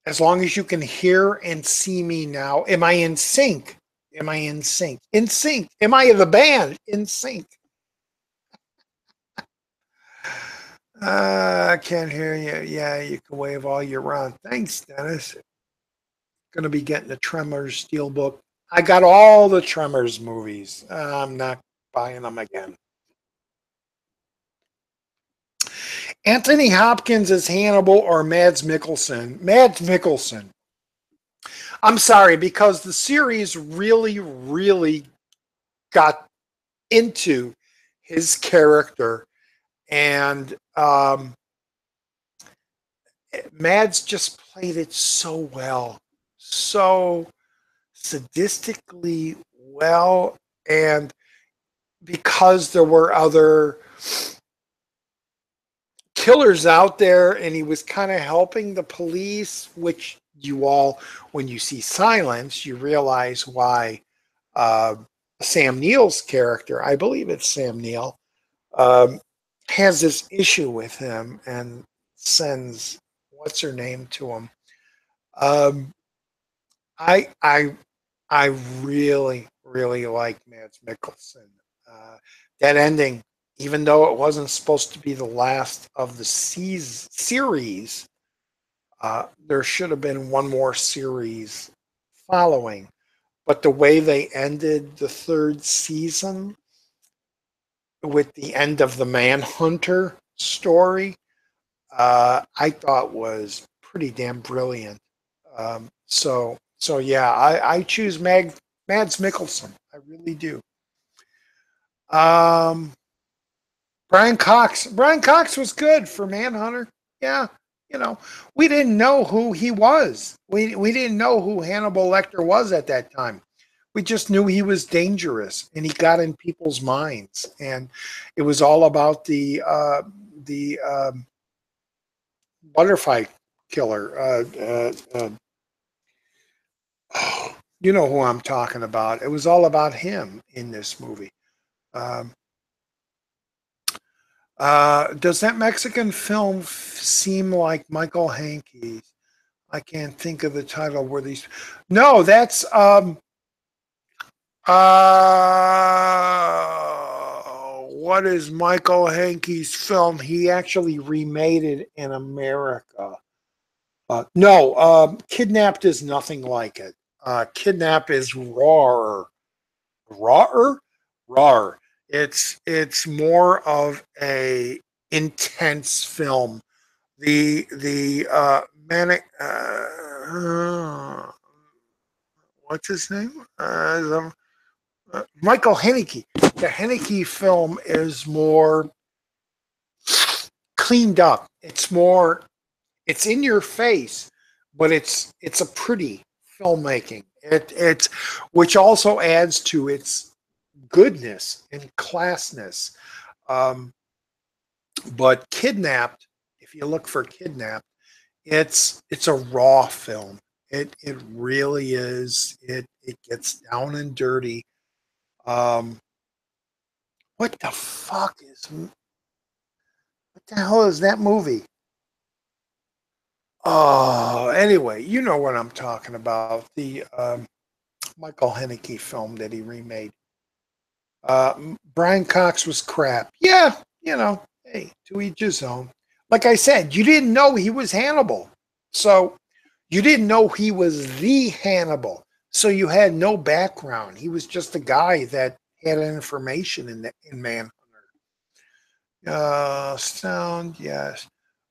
as long as you can hear and see me now, am I in sync? Am I in sync? In sync. Am I the band? In sync. I can't hear you. Yeah, you can wave all you want. Thanks, Dennis. Going to be getting the Tremors Steelbook. I got all the Tremors movies. I'm not buying them again. Anthony Hopkins as Hannibal or Mads Mikkelsen? Mads Mikkelsen. I'm sorry, because the series really, really got into his character, and Mads just played it so well, so sadistically well, and because there were other killers out there and he was kind of helping the police, which you all, when you see Silence, you realize why uh, Sam Neill's character, I believe it's Sam Neill, um, has this issue with him and sends what's her name to him. Um, I I I really really like Mads Mikkelsen. Uh, that ending, even though it wasn't supposed to be the last of the series, there should have been one more series following. But the way they ended the third season with the end of the Manhunter story, I thought was pretty damn brilliant. So yeah, I choose Mads Mikkelsen. I really do. Um, Brian Cox. Brian Cox was good for Manhunter. Yeah, you know, we didn't know who he was. We didn't know who Hannibal Lecter was at that time. We just knew he was dangerous and he got in people's minds. And it was all about the butterfly killer. Oh, you know who I'm talking about. It was all about him in this movie. Um, does that Mexican film seem like Michael Hanke's? I can't think of the title. Where these? No, that's what is Michael Hanke's film? He actually remade it in America. No, Kidnapped is nothing like it. Kidnap is raw, rawer, raw. It's more of a intense film. The manic what's his name? Michael Haneke. The Haneke film is more cleaned up. It's more. It's in your face, but it's a pretty filmmaking. It's which also adds to its goodness and classness. Um, but Kidnapped, if you look for Kidnapped, it's a raw film. It really is. It gets down and dirty. Um, what the fuck is what the hell is that movie? Oh, anyway, you know what I'm talking about. The Michael Haneke film that he remade. Brian Cox was crap. Yeah, hey, to each his own. Like I said, you didn't know he was Hannibal. So you didn't know he was the Hannibal. So you had no background. He was just a guy that had information in Manhunter. Sound, yes.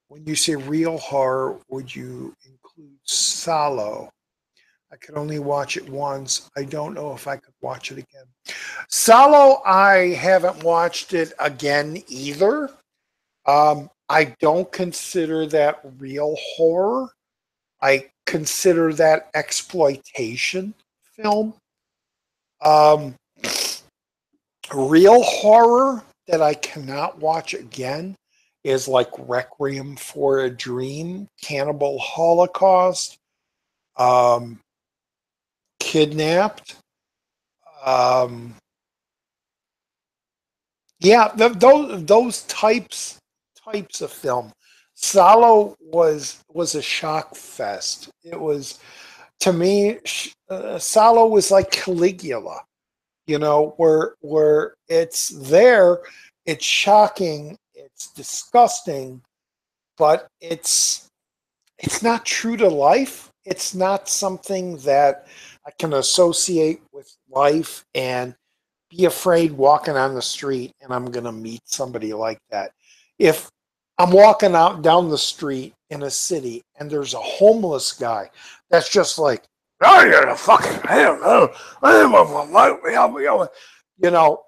When you say real horror, would you include Salo? I could only watch it once. I don't know if I could watch it again. Salo, I haven't watched it again either. I don't consider that real horror. I consider that exploitation film. Um, Real horror that I cannot watch again is like Requiem for a Dream, Cannibal Holocaust, um, Kidnapped. Um, yeah, those types of film. Salo was a shock fest. It was to me. Salo was like Caligula, where it's there, it's shocking, it's disgusting, but it's not true to life. It's not something that I can associate with life and be afraid walking on the street and I'm going to meet somebody like that. If I'm walking out down the street in a city, and there's a homeless guy that's just like, oh, you're the fucking, I don't know, you know.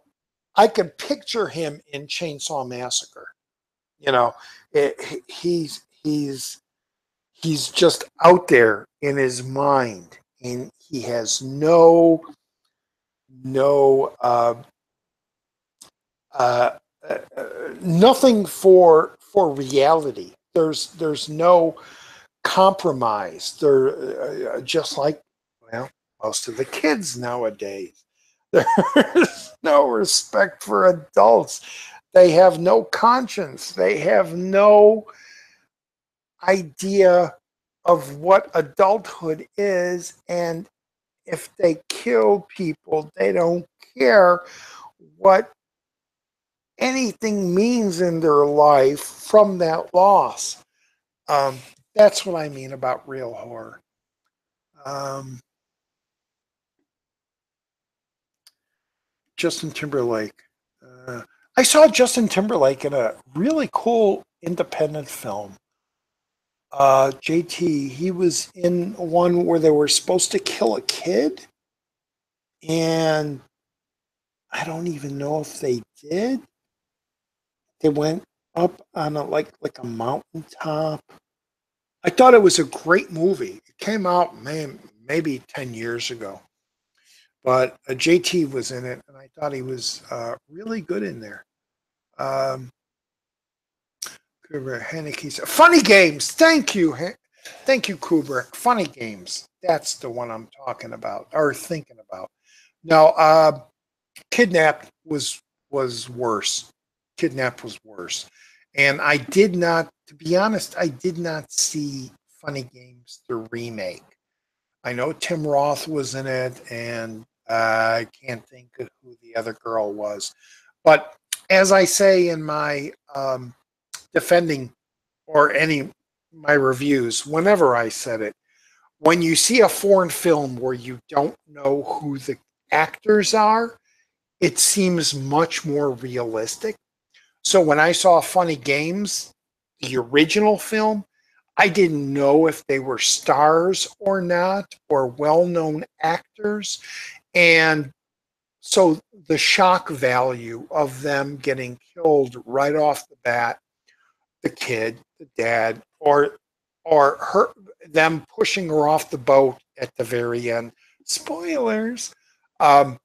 I could picture him in Chainsaw Massacre. You know, he's just out there in his mind, and he has no uh, nothing for reality. There's no compromise. They're just like, well, most of the kids nowadays. There's no respect for adults. They have no conscience. They have no idea of what adulthood is. And if they kill people, they don't care what anything means in their life from that loss. That's what I mean about real horror. Um, Justin Timberlake. Uh, I saw Justin Timberlake in a really cool independent film. JT, he was in one where they were supposed to kill a kid, and I don't even know if they did. They went up on a like a mountaintop. I thought it was a great movie. It came out maybe 10 years ago, but JT was in it, and I thought he was really good in there. Um, Kubrick, Haneke's Funny Games. Thank you, thank you, Kubrick. Funny Games. That's the one I'm talking about or thinking about. Now, Kidnapped was worse. Kidnapped was worse, and I did not. To be honest, I did not see Funny Games the remake. I know Tim Roth was in it, and I can't think of who the other girl was. But as I say in my defending or any my reviews, whenever I said it, when you see a foreign film where you don't know who the actors are, it seems much more realistic. So when I saw Funny Games, the original film, I didn't know if they were stars or not, or well known actors. And so the shock value of them getting killed right off the bat, the kid, the dad, or her them pushing her off the boat at the very end. Spoilers. Um,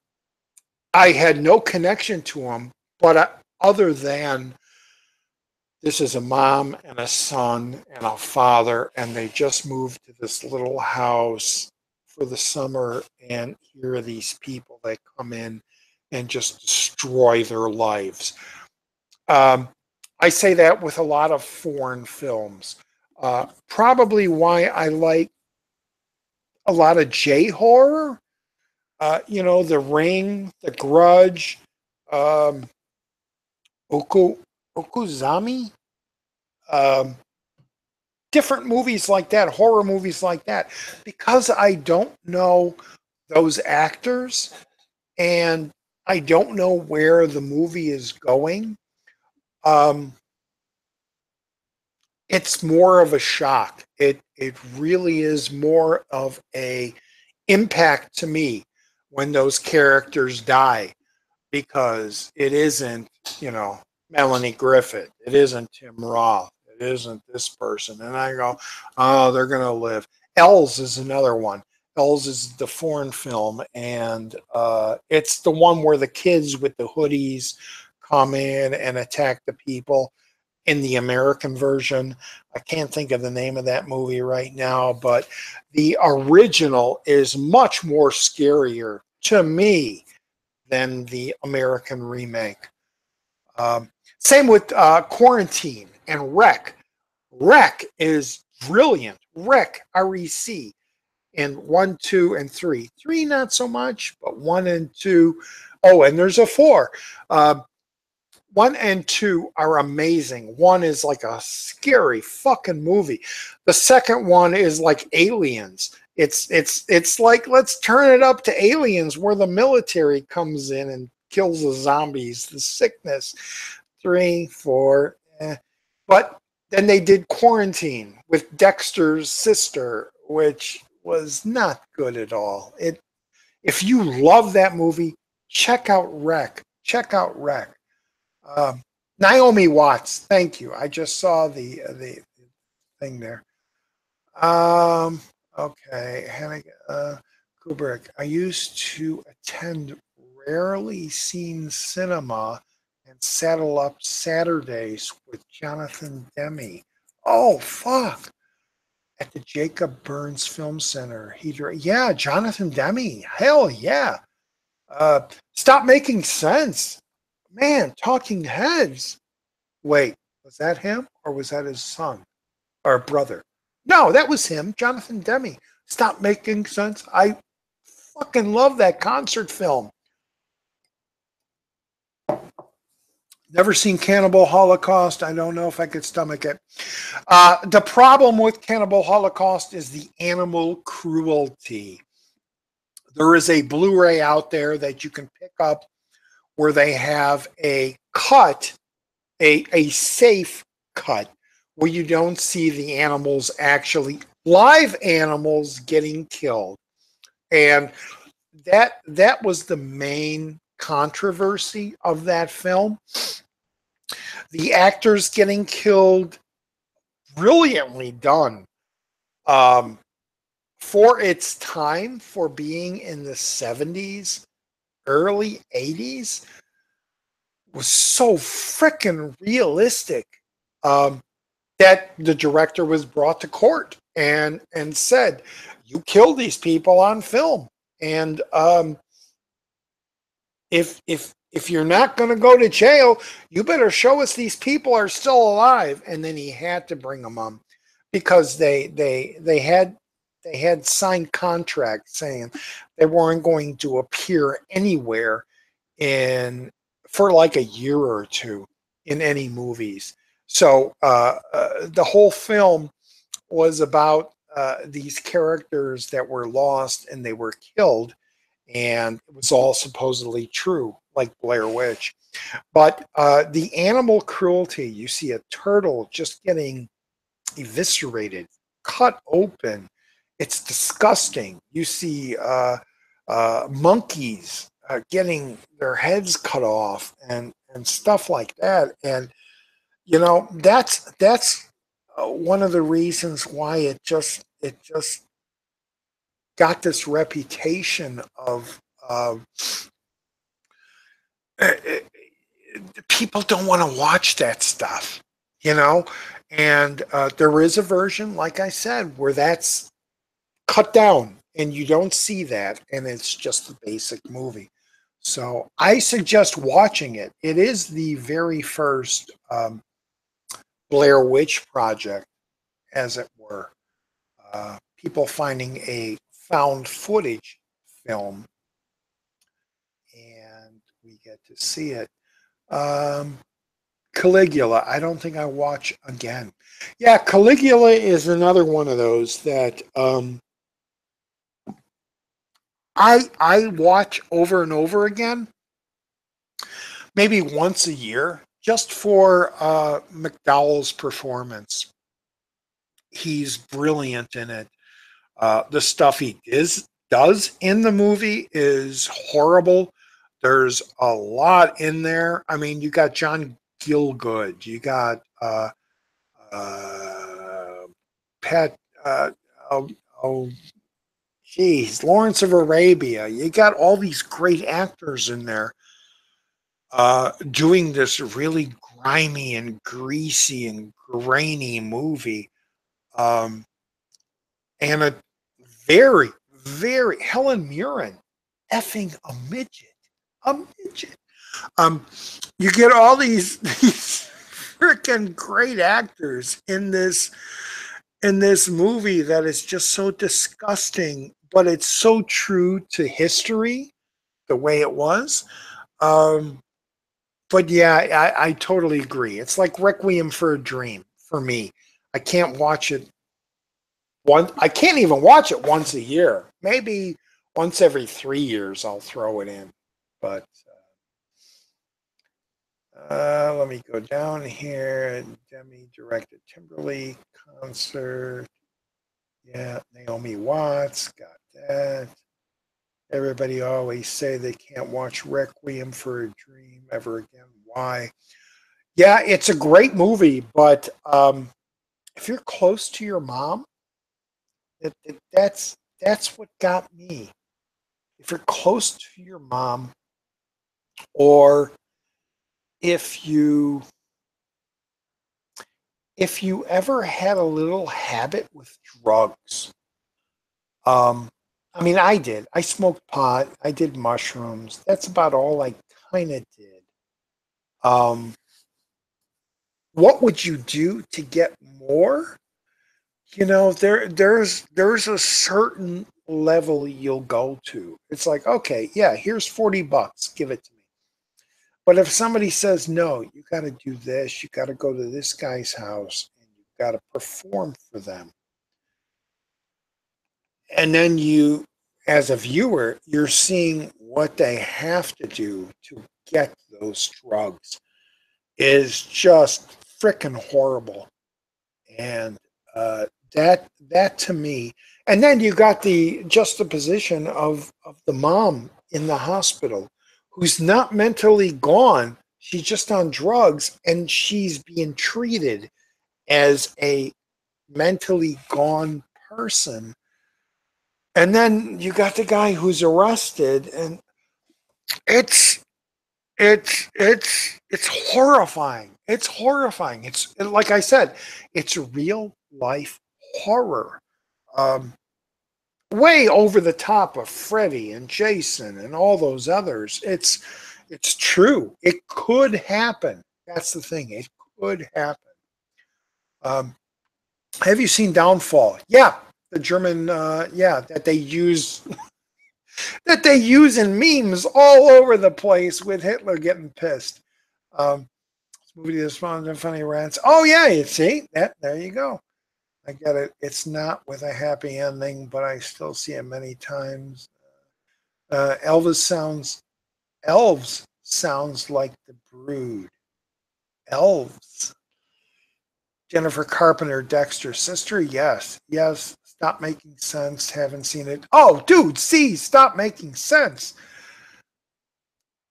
I had no connection to them, but other than this is a mom and a son and a father, and they just moved to this little house for the summer, and here are these people that come in and just destroy their lives. Um, I say that with a lot of foreign films. Probably why I like a lot of J horror. The Ring, The Grudge, um, Okuzami, um, different movies like that, horror movies like that, because I don't know those actors and I don't know where the movie is going. Um, it's more of a shock. It really is more of a impact to me when those characters die, because it isn't, Melanie Griffith. It isn't Tim Roth. It isn't this person. And I go, oh, they're going to live. Els is another one. Els is the foreign film, and it's the one where the kids with the hoodies come in and attack the people in the American version. I can't think of the name of that movie right now, but the original is much more scarier to me than the American remake. Same with Quarantine and Rec. Rec is brilliant. Rec, REC, in 1, 2, and 3. 3, not so much, but 1 and 2. Oh, and there's a 4. 1 and 2 are amazing. 1 is like a scary fucking movie. The second one is like Aliens. It's like, let's turn it up to Aliens, where the military comes in and kills the zombies, the sickness. 3, 4. But then they did Quarantine with Dexter's sister, which was not good at all. If you love that movie, check out Wreck. Check out Wreck. Um, Naomi Watts, thank you. I just saw the thing there. Um, okay, Kubrick. I used to attend rarely seen cinema and saddle up Saturdays with Jonathan Demme. Oh fuck! At the Jacob Burns Film Center. Yeah, Jonathan Demme. Hell yeah. Stop Making Sense. Man, Talking Heads. Wait, was that him or was that his son or brother? No, that was him, Jonathan Demme. Stop Making Sense. I fucking love that concert film. Never seen Cannibal Holocaust. I don't know if I could stomach it. The problem with Cannibal Holocaust is the animal cruelty. There is a Blu-ray out there that you can pick up where they have a cut, a safe cut, where you don't see the animals actually, live animals getting killed. And that was the main controversy of that film. The actors getting killed, brilliantly done. For its time, for being in the 70s, early 80s, was so freaking realistic that the director was brought to court and said, "You killed these people on film, and if you're not going to go to jail, you better show us these people are still alive." And then he had to bring them on because they had signed contracts saying they weren't going to appear anywhere in for like a year or two in any movies. So the whole film was about these characters that were lost and they were killed, and it was all supposedly true, like Blair Witch. But the animal cruelty, you see a turtle just getting eviscerated, cut open. It's disgusting. You see monkeys getting their heads cut off and stuff like that. And you know that's one of the reasons why it just got this reputation of uh, people don't want to watch that stuff, you know. And there is a version, like I said, where that's cut down and you don't see that, and it's just a basic movie. So I suggest watching it. It is the very first Blair Witch project, as it were. People finding a found footage film, and we get to see it. Um, Caligula, I don't think I watch again. Yeah, Caligula is another one of those that I watch over and over again, maybe once a year, just for McDowell's performance. He's brilliant in it. The stuff does in the movie is horrible. There's a lot in there. I mean, you got John Gielgud, you got uh, Pat. Oh, oh, geez, Lawrence of Arabia. You got all these great actors in there doing this really grimy and greasy and grainy movie. Um, and a very, very Helen Mirren, effing a midget, a midget. Um, you get all these freaking great actors in this movie that is just so disgusting, but it's so true to history, the way it was. Um, but yeah, I totally agree. It's like Requiem for a Dream for me. I can't watch it I can't even watch it once a year. Maybe once every 3 years I'll throw it in. But Let me go down here. Demi directed Timberlake concert. Yeah, Naomi Watts got that. Everybody always say they can't watch Requiem for a Dream ever again. Why? Yeah, it's a great movie, but if you're close to your mom, that's what got me. If you're close to your mom, or if you if you ever had a little habit with drugs, um, I mean, I did. I smoked pot. I did mushrooms. That's about all I kind of did. Um, what would you do to get more? You know, there's a certain level you'll go to. It's like, okay, yeah, here's $40, give it to me. But if somebody says no, you got to do this, you got to go to this guy's house, and you got to perform for them, and then you, as a viewer, you're seeing what they have to do to get those drugs is just freaking horrible. And that to me, and then you got the juxtaposition of the mom in the hospital who's not mentally gone, she's just on drugs, and she's being treated as a mentally gone person. And then you got the guy who's arrested, and it's it's horrifying. It's horrifying. It's like I said, it's real life horror. Um, Way over the top of Freddy and Jason and all those others. It's true. It could happen. That's the thing. It could happen. Um, have you seen Downfall? Yeah, the German. Yeah, that they use in memes all over the place with Hitler getting pissed. Um, Movie that's fun and funny rants. Oh yeah, you see that? There you go. I get it. It's not with a happy ending, but I still see it many times. Elvis sounds Elves sounds like the Brood. Elves. Jennifer Carpenter, Dexter's sister. Yes, yes. Stop making sense. Haven't seen it. Oh, dude, see, stop making sense.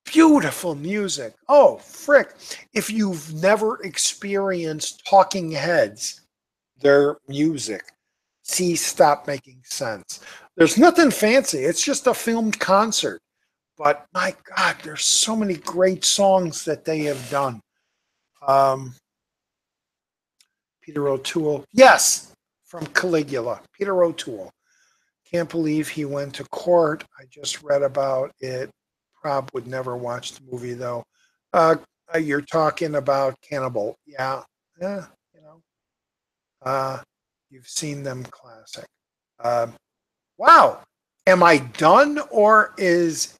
Beautiful music. Oh, frick. If you've never experienced Talking Heads, their music, see, stop making sense. There's nothing fancy. It's just a filmed concert. But my God, there's so many great songs that they have done. Um, Peter O'Toole. Yes, from Caligula. Peter O'Toole. Can't believe he went to court. I just read about it. Prob would never watch the movie though. Uh, you're talking about Cannibal. Yeah. Yeah. You know, uh, you've seen them classic. Uh, wow. Am I done, or is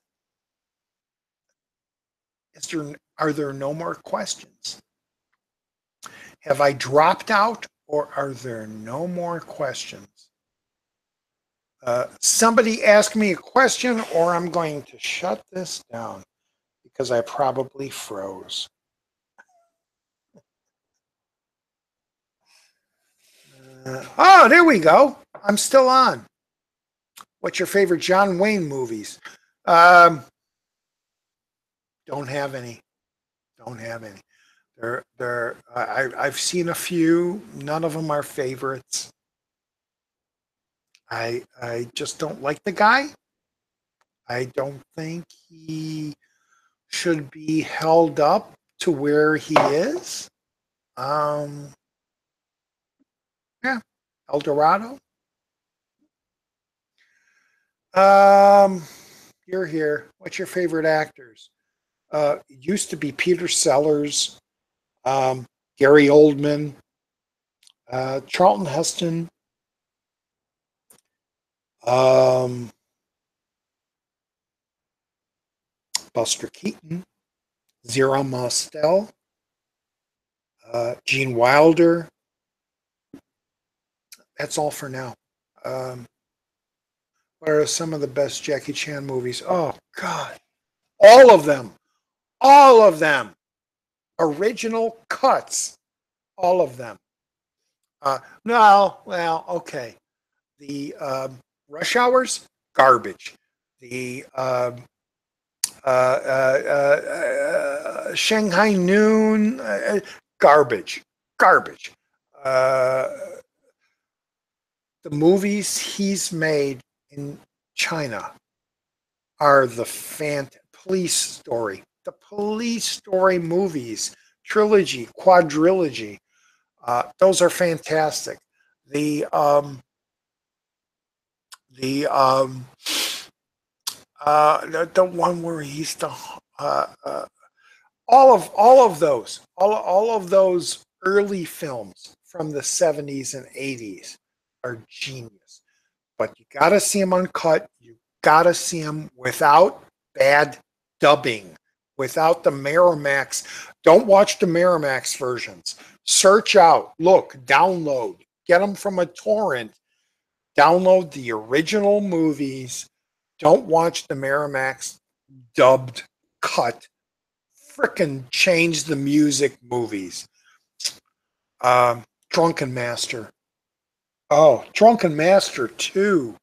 there are there no more questions? Have I dropped out, or are there no more questions? Somebody ask me a question, or I'm going to shut this down because I probably froze. Oh, there we go. I'm still on. What's your favorite John Wayne movies? Um, don't have any. Don't have any. I've seen a few. None of them are favorites. I just don't like the guy. I don't think he should be held up to where he is. Um, yeah, El Dorado. Um, you're here. What's your favorite actors? It used to be Peter Sellers, Gary Oldman, Charlton Heston, um, Buster Keaton, Zira Mostel, Gene Wilder. That's all for now. Um, what are some of the best Jackie Chan movies? Oh God, all of them, all of them. original cuts, all of them. No, well, okay. The Rush Hours, garbage. The Shanghai Noon, garbage, garbage. Uh, the movies he's made in China are the police story. The police story movies, trilogy, quadrilogy, those are fantastic. The the um, the one where he's the all of those early films from the 70s and 80s are genius. But you got to see them uncut. You got to see them without bad dubbing, without the Miramax. Don't watch the Miramax versions. Search out, look, download, get them from a torrent. Download the original movies. Don't watch the Miramax dubbed cut. Frickin' change the music movies. Drunken Master. Oh, Drunken Master 2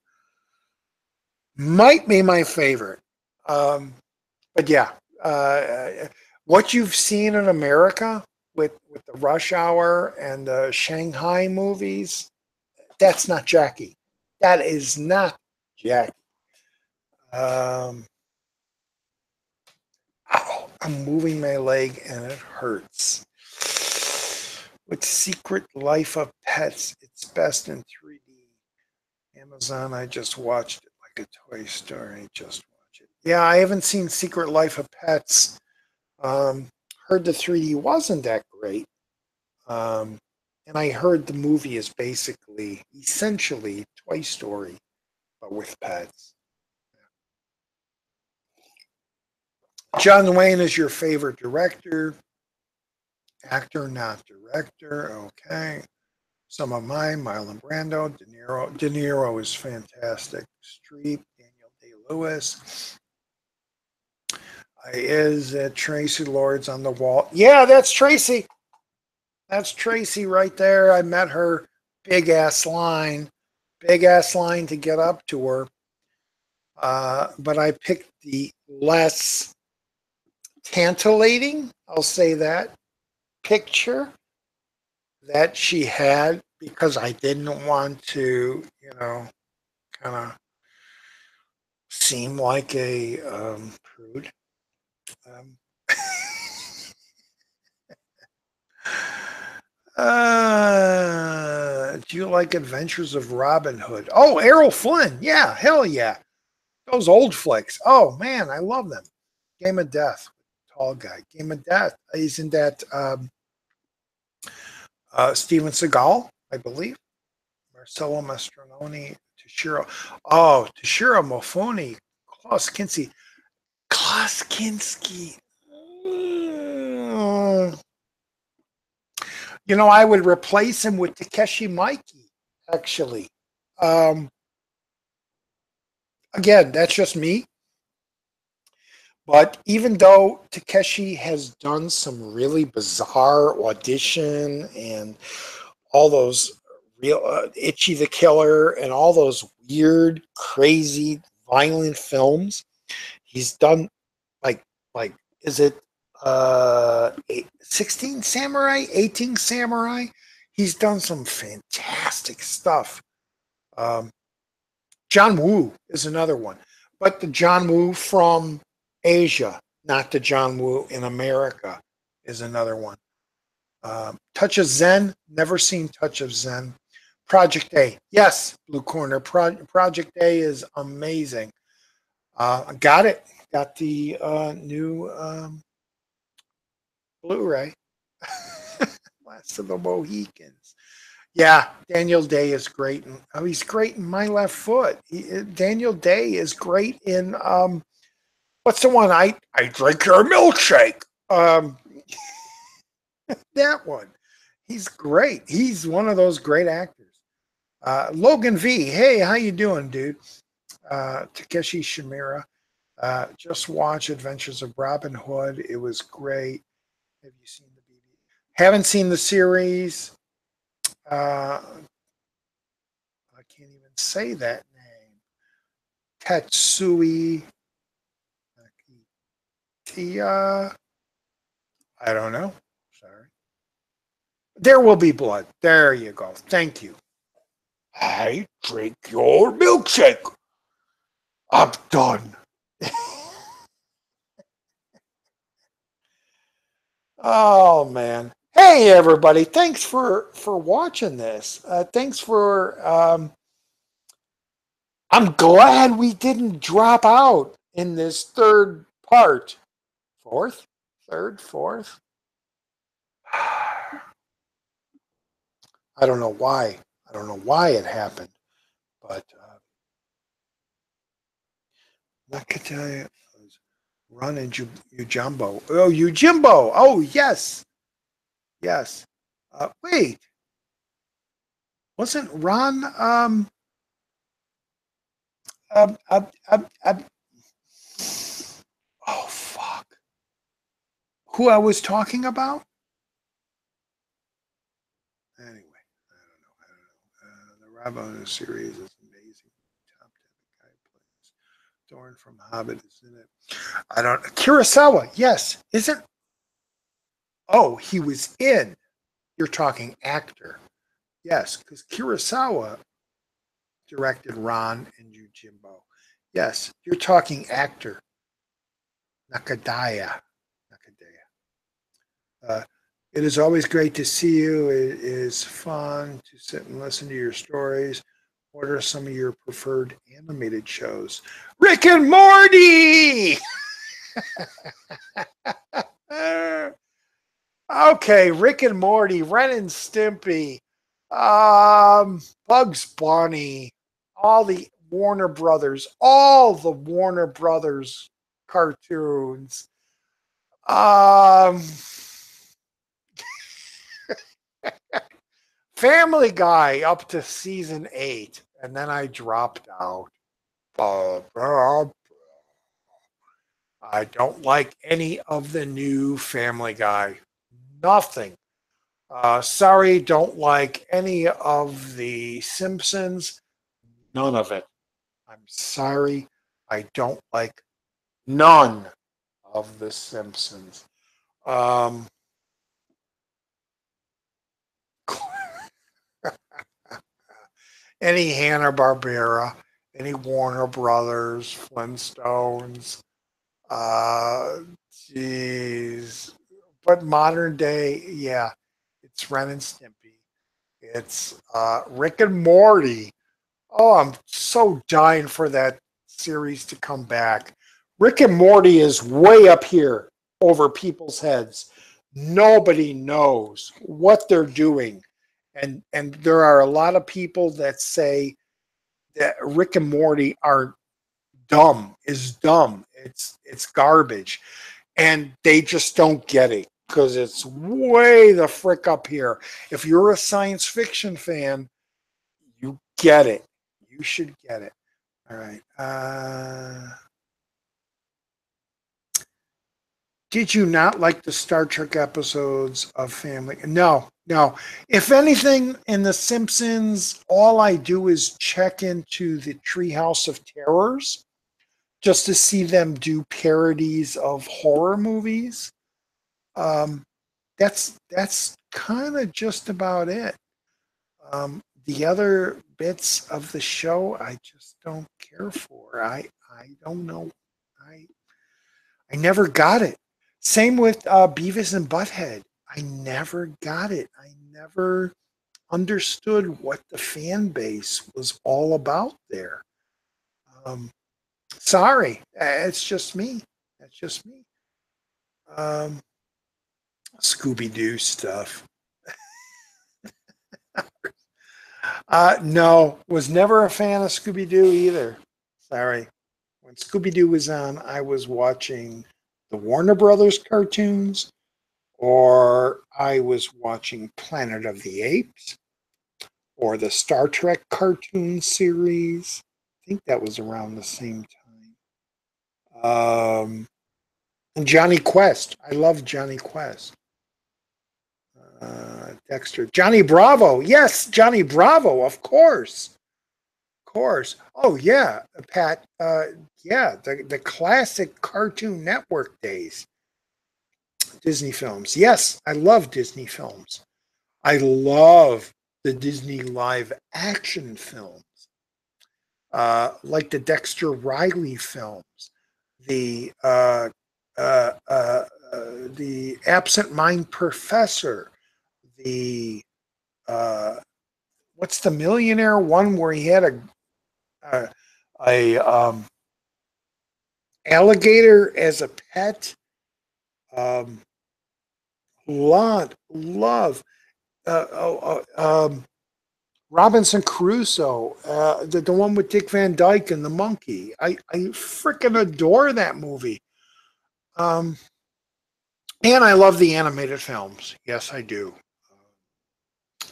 might be my favorite. But yeah, what you've seen in America with the Rush Hour and the Shanghai movies, that's not Jackie. That is not Jackie. Ow, I'm moving my leg and it hurts. With Secret Life of Pets, it's best in 3D. Amazon, I just watched it like a Toy Story. Just watch it. Yeah, I haven't seen Secret Life of Pets. Heard the 3D wasn't that great. And I heard the movie is essentially Toy Story, but with pets. John Wayne is your favorite director. Actor, not director. Okay. Some of mine, Marlon Brando, De Niro. De Niro is fantastic. Streep, Daniel Day-Lewis. Is Tracy Lords on the wall? Yeah, that's Tracy. That's Tracy right there. I met her. Big ass line to get up to her. But I picked the less tantalating, I'll say that, picture that she had because I didn't want to, kind of seem like a prude. Do you like Adventures of Robin Hood? Oh, Errol Flynn. Yeah, hell yeah. Those old flicks. Oh, man, I love them. Game of Death. Tall guy. Game of Death. Isn't that Steven Seagal, I believe? Marcello Mastroianni. Toshiro. Oh, Toshiro Mifune. Klaus Kinski. Klaus Kinski. I would replace him with Takeshi Miike, actually. Again, that's just me. But even though Takeshi has done some really bizarre audition and all those real Itchy the Killer and all those weird, crazy, violent films, he's done like is it 16 Samurai, 18 Samurai? He's done some fantastic stuff. John Woo is another one, but the John Woo from Asia, not the John Woo in America, is another one. Touch of Zen, never seen Touch of Zen. Project A, yes, Blue Corner. Project A is amazing. Got it. Got the new Blu-ray. Last of the Mohicans. Yeah, Daniel Day is great. He's great in My Left Foot. Daniel Day is great in what's the one? I drink your milkshake. That one. He's great. He's one of those great actors. Logan V. Hey, how you doing, dude? Takeshi Shimura. Just watch Adventures of Robin Hood. It was great. Have you seen the BB? Haven't seen the series. I can't even say that name. Tetsui Tia. I don't know. Sorry. There will be blood. There you go. Thank you. I drink your milkshake. I'm done. Oh man. Hey everybody. Thanks for watching this. Thanks for I'm glad we didn't drop out in this third part. Fourth? Third? Fourth? I don't know why. I don't know why it happened, but Nakataya Run and Ujumbo. Oh, Ujimbo. Oh, yes. Yes. Wait. Wasn't Ron um, um, um, um, oh fuck. Who I was talking about? Anyway, I don't know. The Rabo series is amazing. Top 10 guy plays. Thorn from Hobbit is in it. I don't Kurosawa, yes. Isn't oh, he was in. You're talking actor. Yes, because Kurosawa directed Ron and Yojimbo. Yes, you're talking actor. Nakadaya. Nakadaya. It is always great to see you. It is fun to sit and listen to your stories. What are some of your preferred animated shows? Rick and Morty! Okay, Rick and Morty, Ren and Stimpy, Bugs Bunny, all the Warner Brothers cartoons. Um, Family Guy up to season 8, and then I dropped out. I don't like any of the new Family Guy. Nothing. Sorry, don't like any of the Simpsons. None of it. I'm sorry. I don't like none of the Simpsons. Um, any Hanna-Barbera, any Warner Brothers, Flintstones. Uh, Jeez. But modern day, yeah, it's Ren and Stimpy. It's Rick and Morty. Oh, I'm so dying for that series to come back. Rick and Morty is way up here over people's heads. Nobody knows what they're doing. And there are a lot of people that say that Rick and Morty are dumb. It's garbage. And they just don't get it because it's way the frick up here. If you're a science fiction fan, you get it. You should get it. All right. Did you not like the Star Trek episodes of Family? No, no. If anything, in The Simpsons, all I do is check into the Treehouse of Terrors just to see them do parodies of horror movies. Um, that's kind of just about it. The other bits of the show, I just don't care for. I don't know. I I never got it. Same with Beavis and Butthead. I never got it. I never understood what the fan base was all about there. Um, Sorry, it's just me. That's just me. Um, Scooby Doo stuff. No, was never a fan of Scooby Doo either. Sorry. When Scooby Doo was on, I was watching the Warner Brothers cartoons, or I was watching Planet of the Apes, or the Star Trek cartoon series. I think that was around the same time. And Johnny Quest. I love Johnny Quest. Dexter. Johnny Bravo. Yes, Johnny Bravo, of course. Of course. Oh, yeah, Pat. Yeah, the classic Cartoon Network days. Disney films. Yes, I love Disney films. I love the Disney live action films, like the Dexter Riley films, the the Absent Mind Professor, the what's the millionaire one where he had a, a alligator as a pet. Um, love Robinson Crusoe, the one with Dick Van Dyke and the monkey. I freaking adore that movie. Um, and I love the animated films. Yes, I do.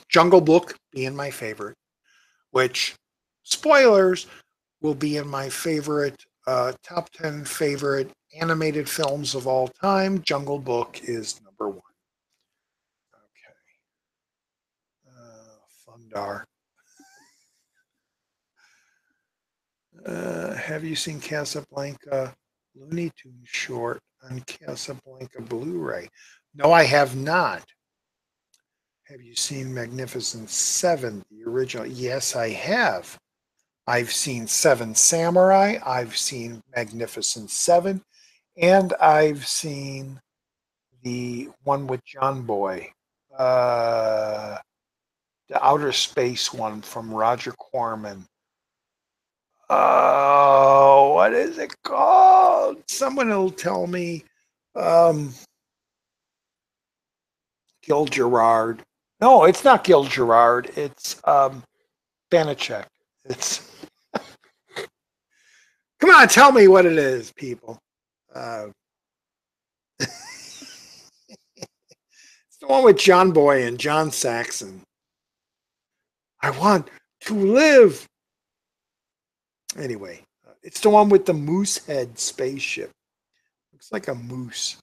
Jungle Book being my favorite, which, spoilers, will be in my favorite, top 10 favorite animated films of all time. Jungle Book is number one. Okay. Fundar. Have you seen Casablanca Looney Tunes short on Casablanca Blu-ray? No, I have not. Have you seen Magnificent Seven, the original? Yes, I have. I've seen Seven Samurai, I've seen Magnificent Seven, and I've seen the one with John Boy, uh, the outer space one from Roger Corman. Oh, what is it called? Someone will tell me. Um, Gil Gerard. No, it's not Gil Gerard. It's Banachek. It's come on, tell me what it is, people. Uh, it's the one with John Boy and John Saxon. I want to live. Anyway, it's the one with the moose head spaceship. Looks like a moose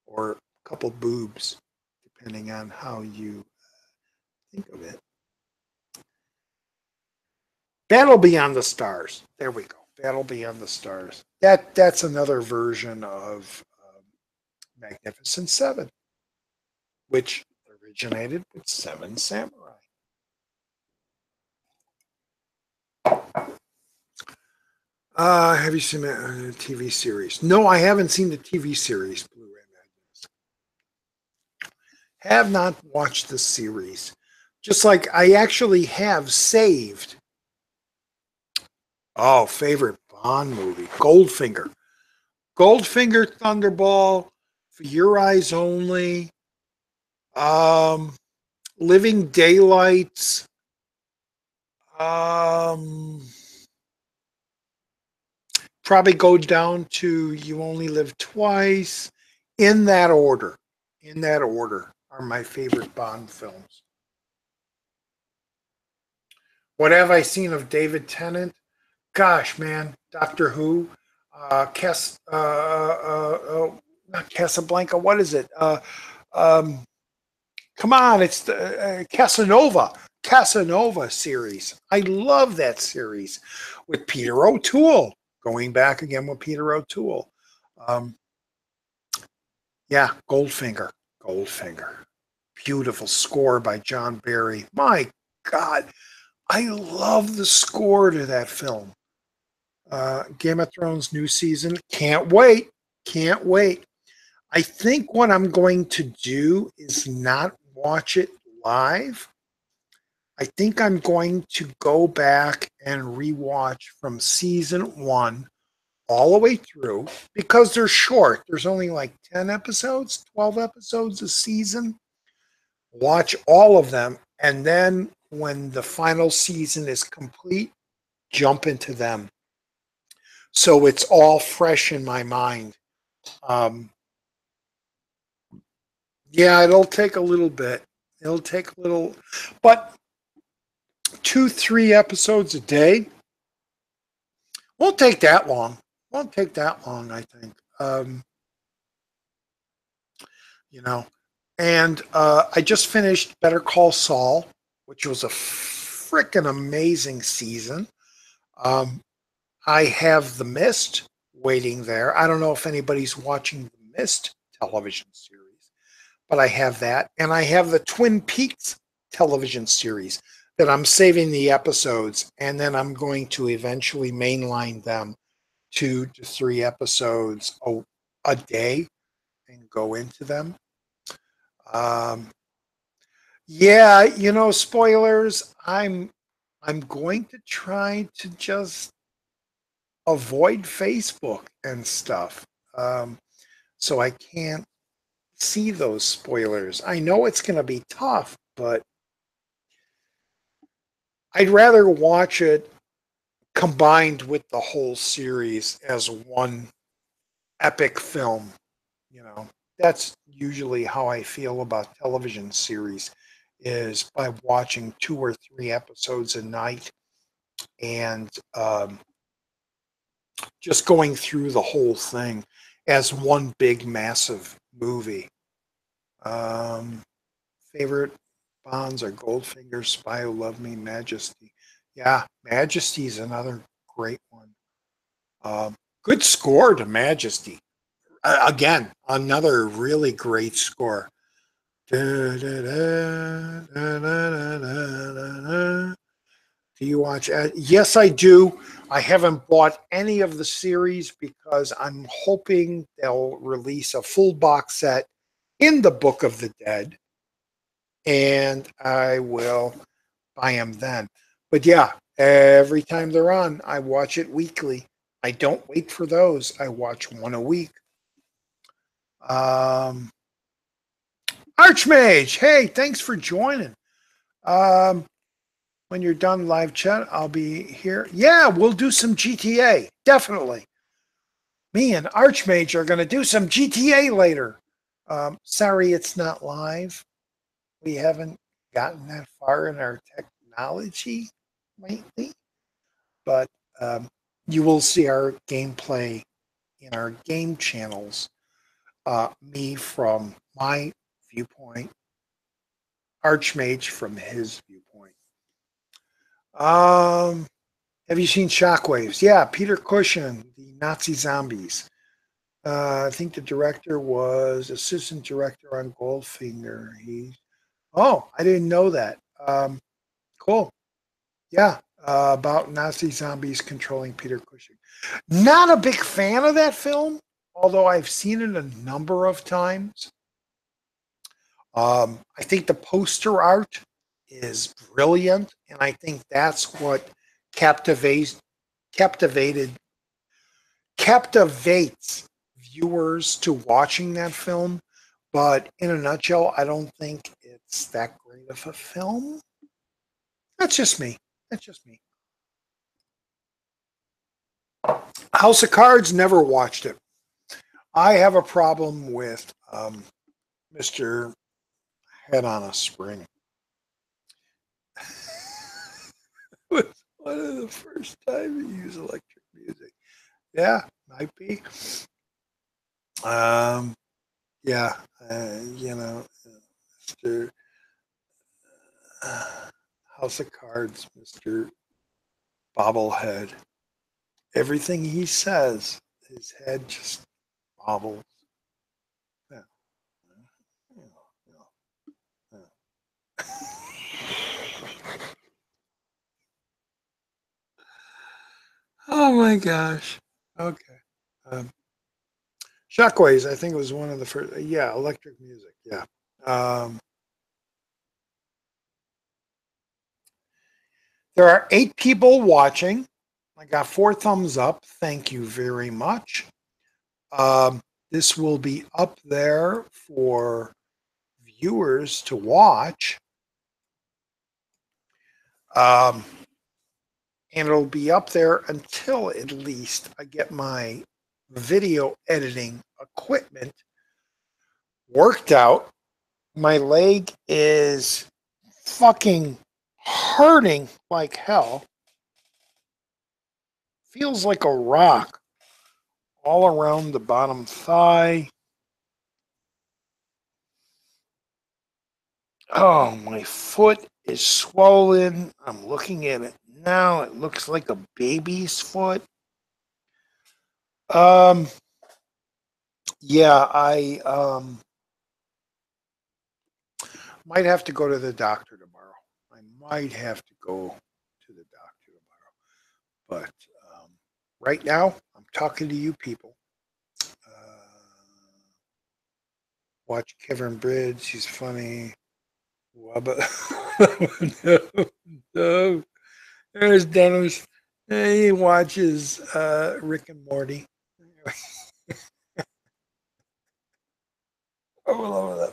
or a couple boobs, depending on how you think of it. Battle Beyond the Stars. There we go. Battle Beyond the Stars. That's another version of Magnificent Seven, which originated with Seven Samurai. Have you seen the TV series? No, I haven't seen the TV series, Blu-ray Magnus. Have not watched the series. Just like I actually have saved. Oh, favorite Bond movie, Goldfinger. Goldfinger, Thunderball, For Your Eyes Only, Living Daylights, probably go down to You Only Live Twice. In that order. In that order are my favorite Bond films. What have I seen of David Tennant? Gosh, man, Doctor Who, not Casablanca. What is it? Um, Come on, it's the Casanova series. I love that series with Peter O'Toole. Going back again with Peter O'Toole. Um, yeah, Goldfinger. Beautiful score by John Barry. My God, I love the score to that film. Game of Thrones new season. Can't wait. Can't wait. I think what I'm going to do is not watch it live. I think I'm going to go back and rewatch from season one all the way through because they're short. There's only like 10 episodes, 12 episodes a season. Watch all of them. And then when the final season is complete, jump into them. So it's all fresh in my mind. Um, yeah, it'll take a little bit. It'll take a little, but 2, 3 episodes a day won't take that long. Won't take that long, I think. You know, And I just finished Better Call Saul, which was a freaking amazing season. Um, I have The Mist waiting there. I don't know if anybody's watching The Mist television series, but I have that. And I have the Twin Peaks television series that I'm saving the episodes, and then I'm going to eventually mainline them 2 to 3 episodes a day and go into them. Um, yeah, spoilers. I'm going to try to just avoid Facebook and stuff. Um, so I can't see those spoilers. I know it's going to be tough, but I'd rather watch it combined with the whole series as one epic film. You know, that's usually how I feel about television series is by watching 2 or 3 episodes a night and just going through the whole thing as one big massive movie. Um, Favorite Bonds are Goldfinger, Spy Who Loved Me, Majesty. Yeah, Majesty is another great one. Good score to Majesty. Again, another really great score. Da, da, da, da, da, da, da. Do you watch? Yes, I do. I haven't bought any of the series because I'm hoping they'll release a full box set in the Book of the Dead, and I will buy them then. But yeah, every time they're on, I watch it weekly. I don't wait for those. I watch one a week. Um, Archmage, hey, thanks for joining. Um, when you're done live chat, I'll be here. Yeah, we'll do some GTA. Definitely. Me and Archmage are going to do some GTA later. Sorry it's not live. We haven't gotten that far in our technology lately, but you will see our gameplay in our game channels. Me from my viewpoint, Archmage from his viewpoint. Have you seen Shockwaves? Yeah, Peter Cushing, the Nazi Zombies. I think the director was assistant director on Goldfinger. I didn't know that. Cool. Yeah, about Nazi zombies controlling Peter Cushing. Not a big fan of that film, although I've seen it a number of times. I think the poster art is brilliant, and I think that's what captivates captivated captivates viewers to watching that film. But in a nutshell, I don't think it's that great of a film. That's just me. That's just me. House of Cards, never watched it. I have a problem with Mr. Head on a Spring. It was one of the first time he used electric music. Yeah, might be. Um, yeah, Mr. House of Cards, Mr. Bobblehead. Everything he says, his head just bobbles. Yeah. Yeah. Oh my gosh. Okay. Um, Shockwaves, I think it was one of the first. Yeah, electric music. Yeah. Um, there are 8 people watching. I got 4 thumbs up. Thank you very much. This will be up there for viewers to watch. Um, and it'll be up there until at least I get my video editing equipment worked out. My leg is fucking hurting like hell. Feels like a rock all around the bottom thigh. Oh, my foot is swollen. I'm looking at it now. It looks like a baby's foot. Um, yeah, I might have to go to the doctor tomorrow. I might have to go to the doctor tomorrow. But right now, I'm talking to you people. Watch Kevin Bridge. He's funny. Wubba. No, no. There's Dennis. He watches Rick and Morty. Oh,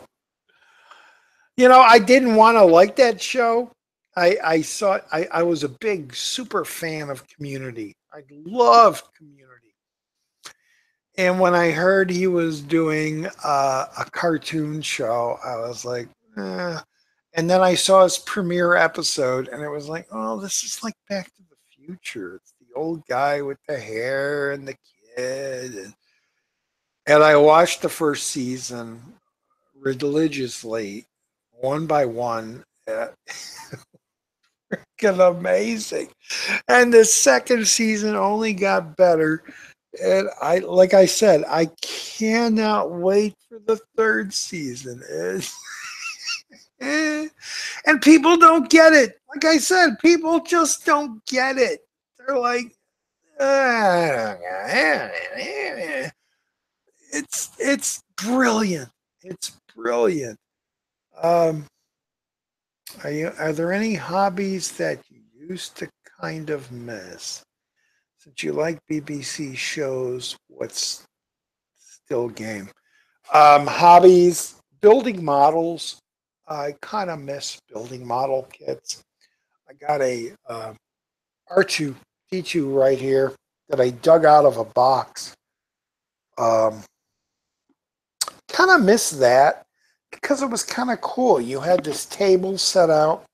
you know, I didn't want to like that show. I saw I was a big super fan of Community. I loved Community. And when I heard he was doing a cartoon show, I was like, eh. And then I saw his premiere episode, and it was like, oh, this is like Back to the Future. It's the old guy with the hair and the kid. And I watched the first season religiously, one by one. Freaking amazing. And the second season only got better. And I, like I said, I cannot wait for the third season. And people don't get it. Like I said, people just don't get it. They're like, it's brilliant. It's brilliant. Um, are there any hobbies that you used to kind of miss? Since you like BBC shows, what's still game? Hobbies, building models. I kind of miss building model kits. I got a R2D2 right here that I dug out of a box. Um, kind of miss that because it was kind of cool. You had this table set out.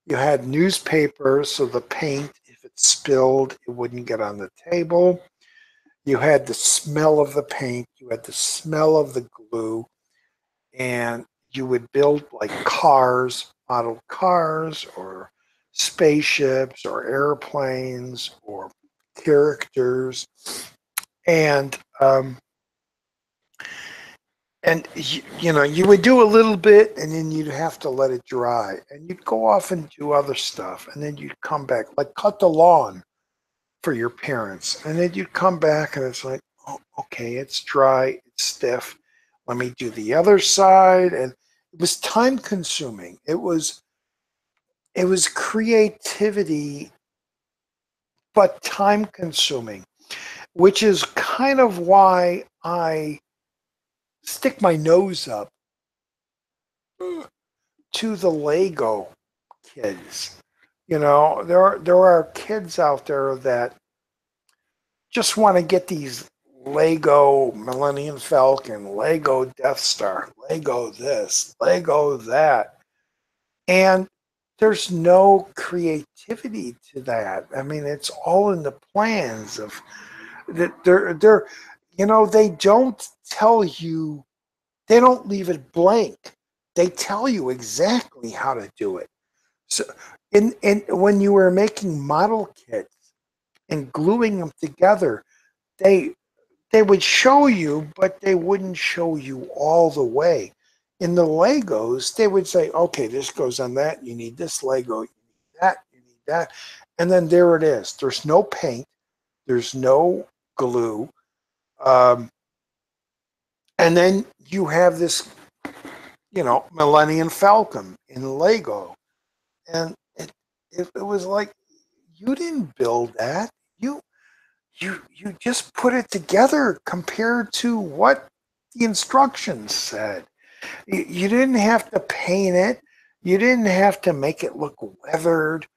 You had newspapers, so the paint, if it spilled, it wouldn't get on the table. You had the smell of the paint. You had the smell of the glue. And you would build like cars, model cars, or spaceships, or airplanes, or characters. And you know, you would do a little bit and then you'd have to let it dry and you'd go off and do other stuff and then you'd come back, like cut the lawn for your parents, and then you'd come back and it's like, oh, okay, it's dry, it's stiff, let me do the other side. And it was time consuming. It was creativity but time consuming, which is kind of why I stick my nose up to the Lego kids. You know, there are kids out there that just want to get these Lego Millennium Falcon, Lego Death Star, Lego this, Lego that. And there's no creativity to that. I mean, it's all in the plans of that they're you know, they don't tell you, they don't leave it blank. They tell you exactly how to do it. So in when you were making model kits and gluing them together, they they would show you, but they wouldn't show you all the way. In the Legos, they would say, okay, this goes on that. You need this Lego, you need that, you need that. And then there it is. There's no paint, there's no glue. Um, and then you have this, you know, Millennium Falcon in Lego. And it was like, you didn't build that. You just put it together compared to what the instructions said. You didn't have to paint it. You didn't have to make it look weathered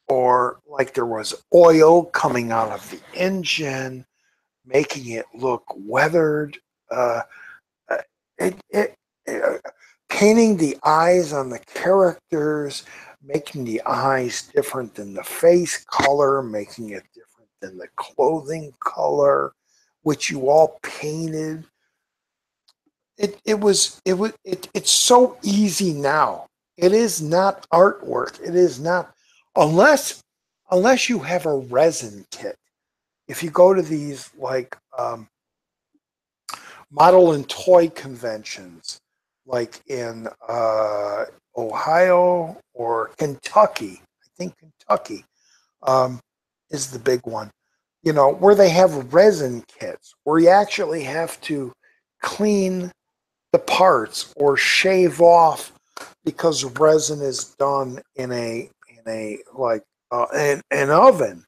or like there was oil coming out of the engine, making it look weathered. Uh, uh, it, it, Painting the eyes on the characters, making the eyes different than the face color, making it different than the clothing color, which you all painted. It's so easy now. It is not artwork. It is not, unless you have a resin kit. If you go to these like model and toy conventions, like in Ohio or Kentucky, I think Kentucky um, is the big one. You know, where they have resin kits, where you actually have to clean the parts or shave off because resin is done in a like an oven,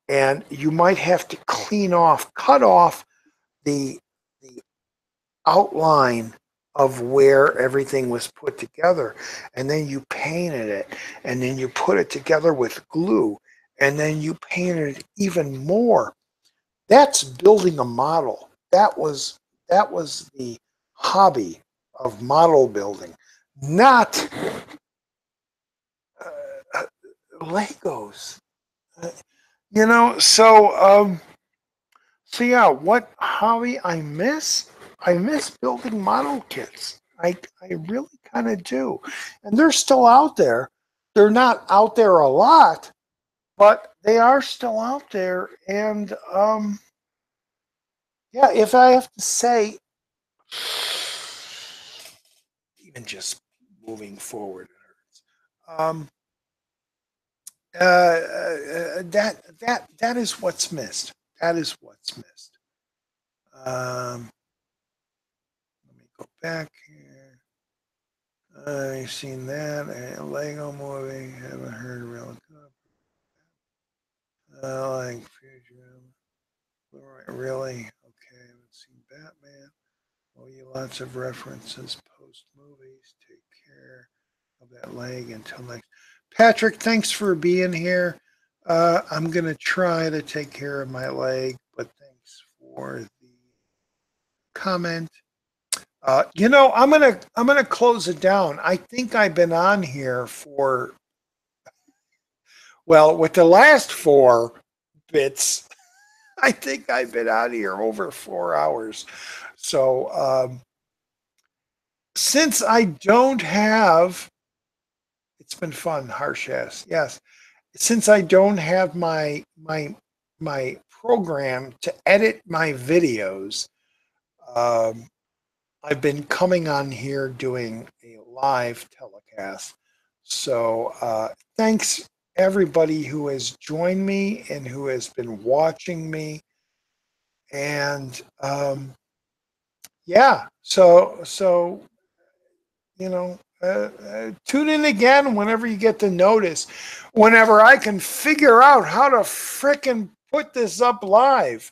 and you might have to cut off the the outline of where everything was put together, and then you painted it, and then you put it together with glue, and then you painted it even more. That's building a model. That was the hobby of model building, not uh, Legos. Uh, you know, so yeah, what hobby I miss? I miss building model kits. I really kind of do. And they're still out there. They're not out there a lot, but they are still out there. And yeah, if I have to say, even just moving forward, um, that is what's missed. That is what's missed. Let me go back here. I've seen that. A Lego movie. Haven't heard real good. Like Future. Really? Okay. Haven't seen Batman. Oh, you lots of references post movies. Take care of that leg until next. Patrick, thanks for being here. I'm gonna try to take care of my leg, but thanks for the comment. You know, I'm gonna close it down. I think I've been on here for, well, with the last four bits. I think I've been out here over 4 hours. So since I don't have, it's been fun, harsh yes. Since I don't have my program to edit my videos, um, I've been coming on here doing a live telecast. So thanks everybody who has joined me and who has been watching me. And yeah, so you know, tune in again whenever you get the notice. Whenever I can figure out how to frickin' put this up live.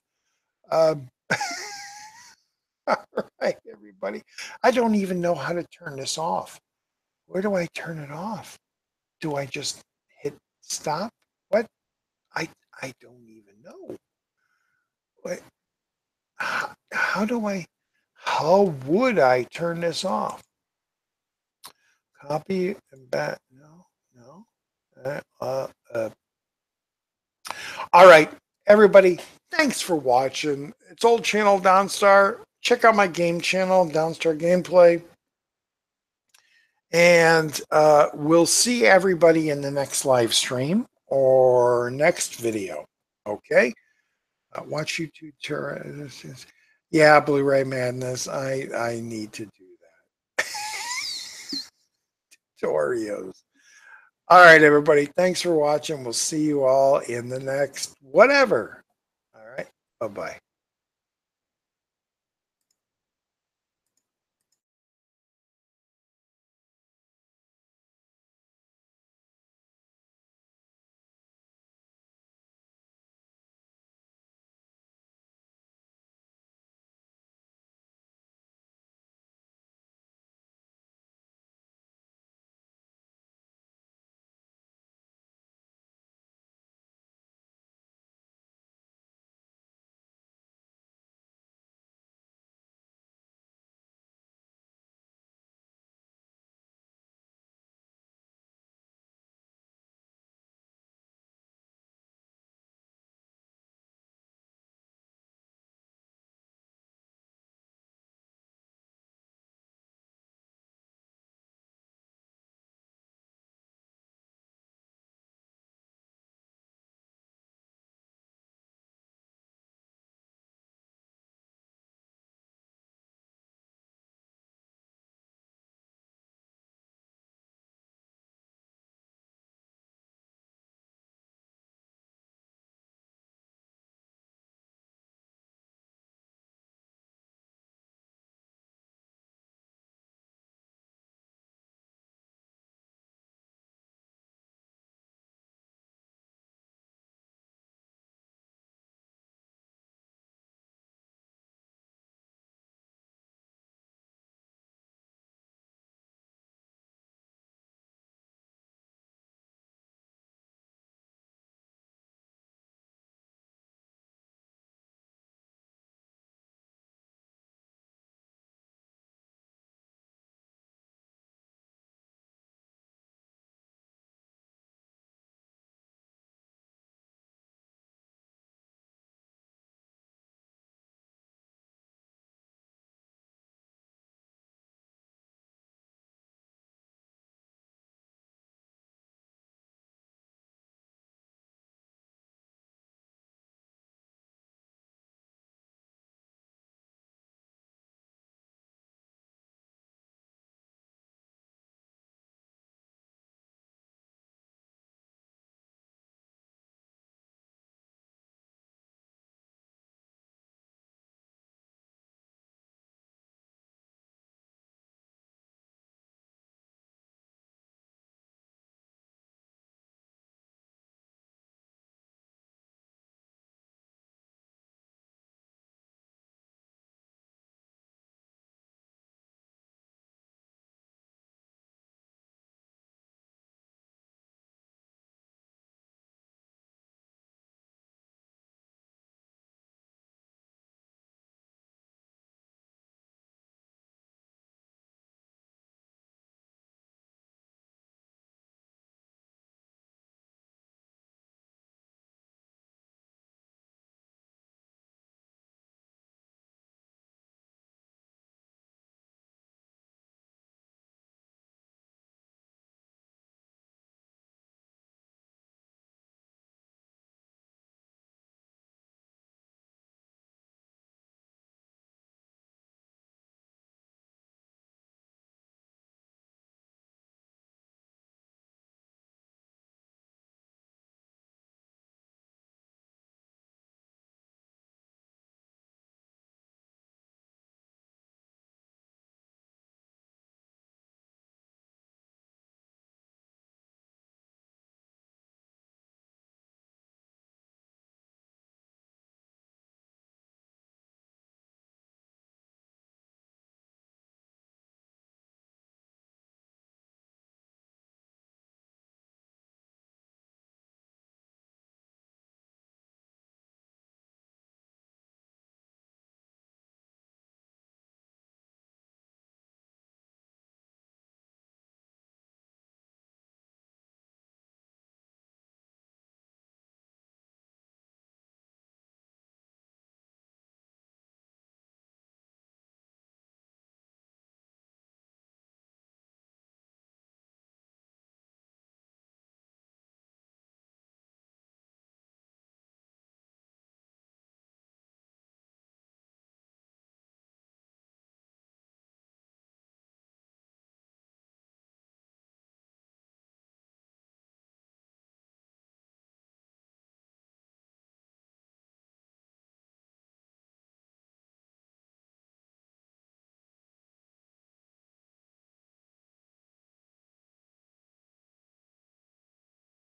Um, all right, everybody. I don't even know how to turn this off. Where do I turn it off? Do I just hit stop? What? I I don't even know. What? How do I? How would I turn this off? Copy and back. No, no. Uh, uh, uh. All right, everybody. Thanks for watching. It's old channel Donstar. Check out my game channel, Donstar Gameplay. And we'll see everybody in the next live stream or next video. Okay? Watch YouTube. Yeah, Blu-ray madness. I need to do that. To Oreos. All right, everybody. Thanks for watching. We'll see you all in the next whatever. All right. Bye-bye.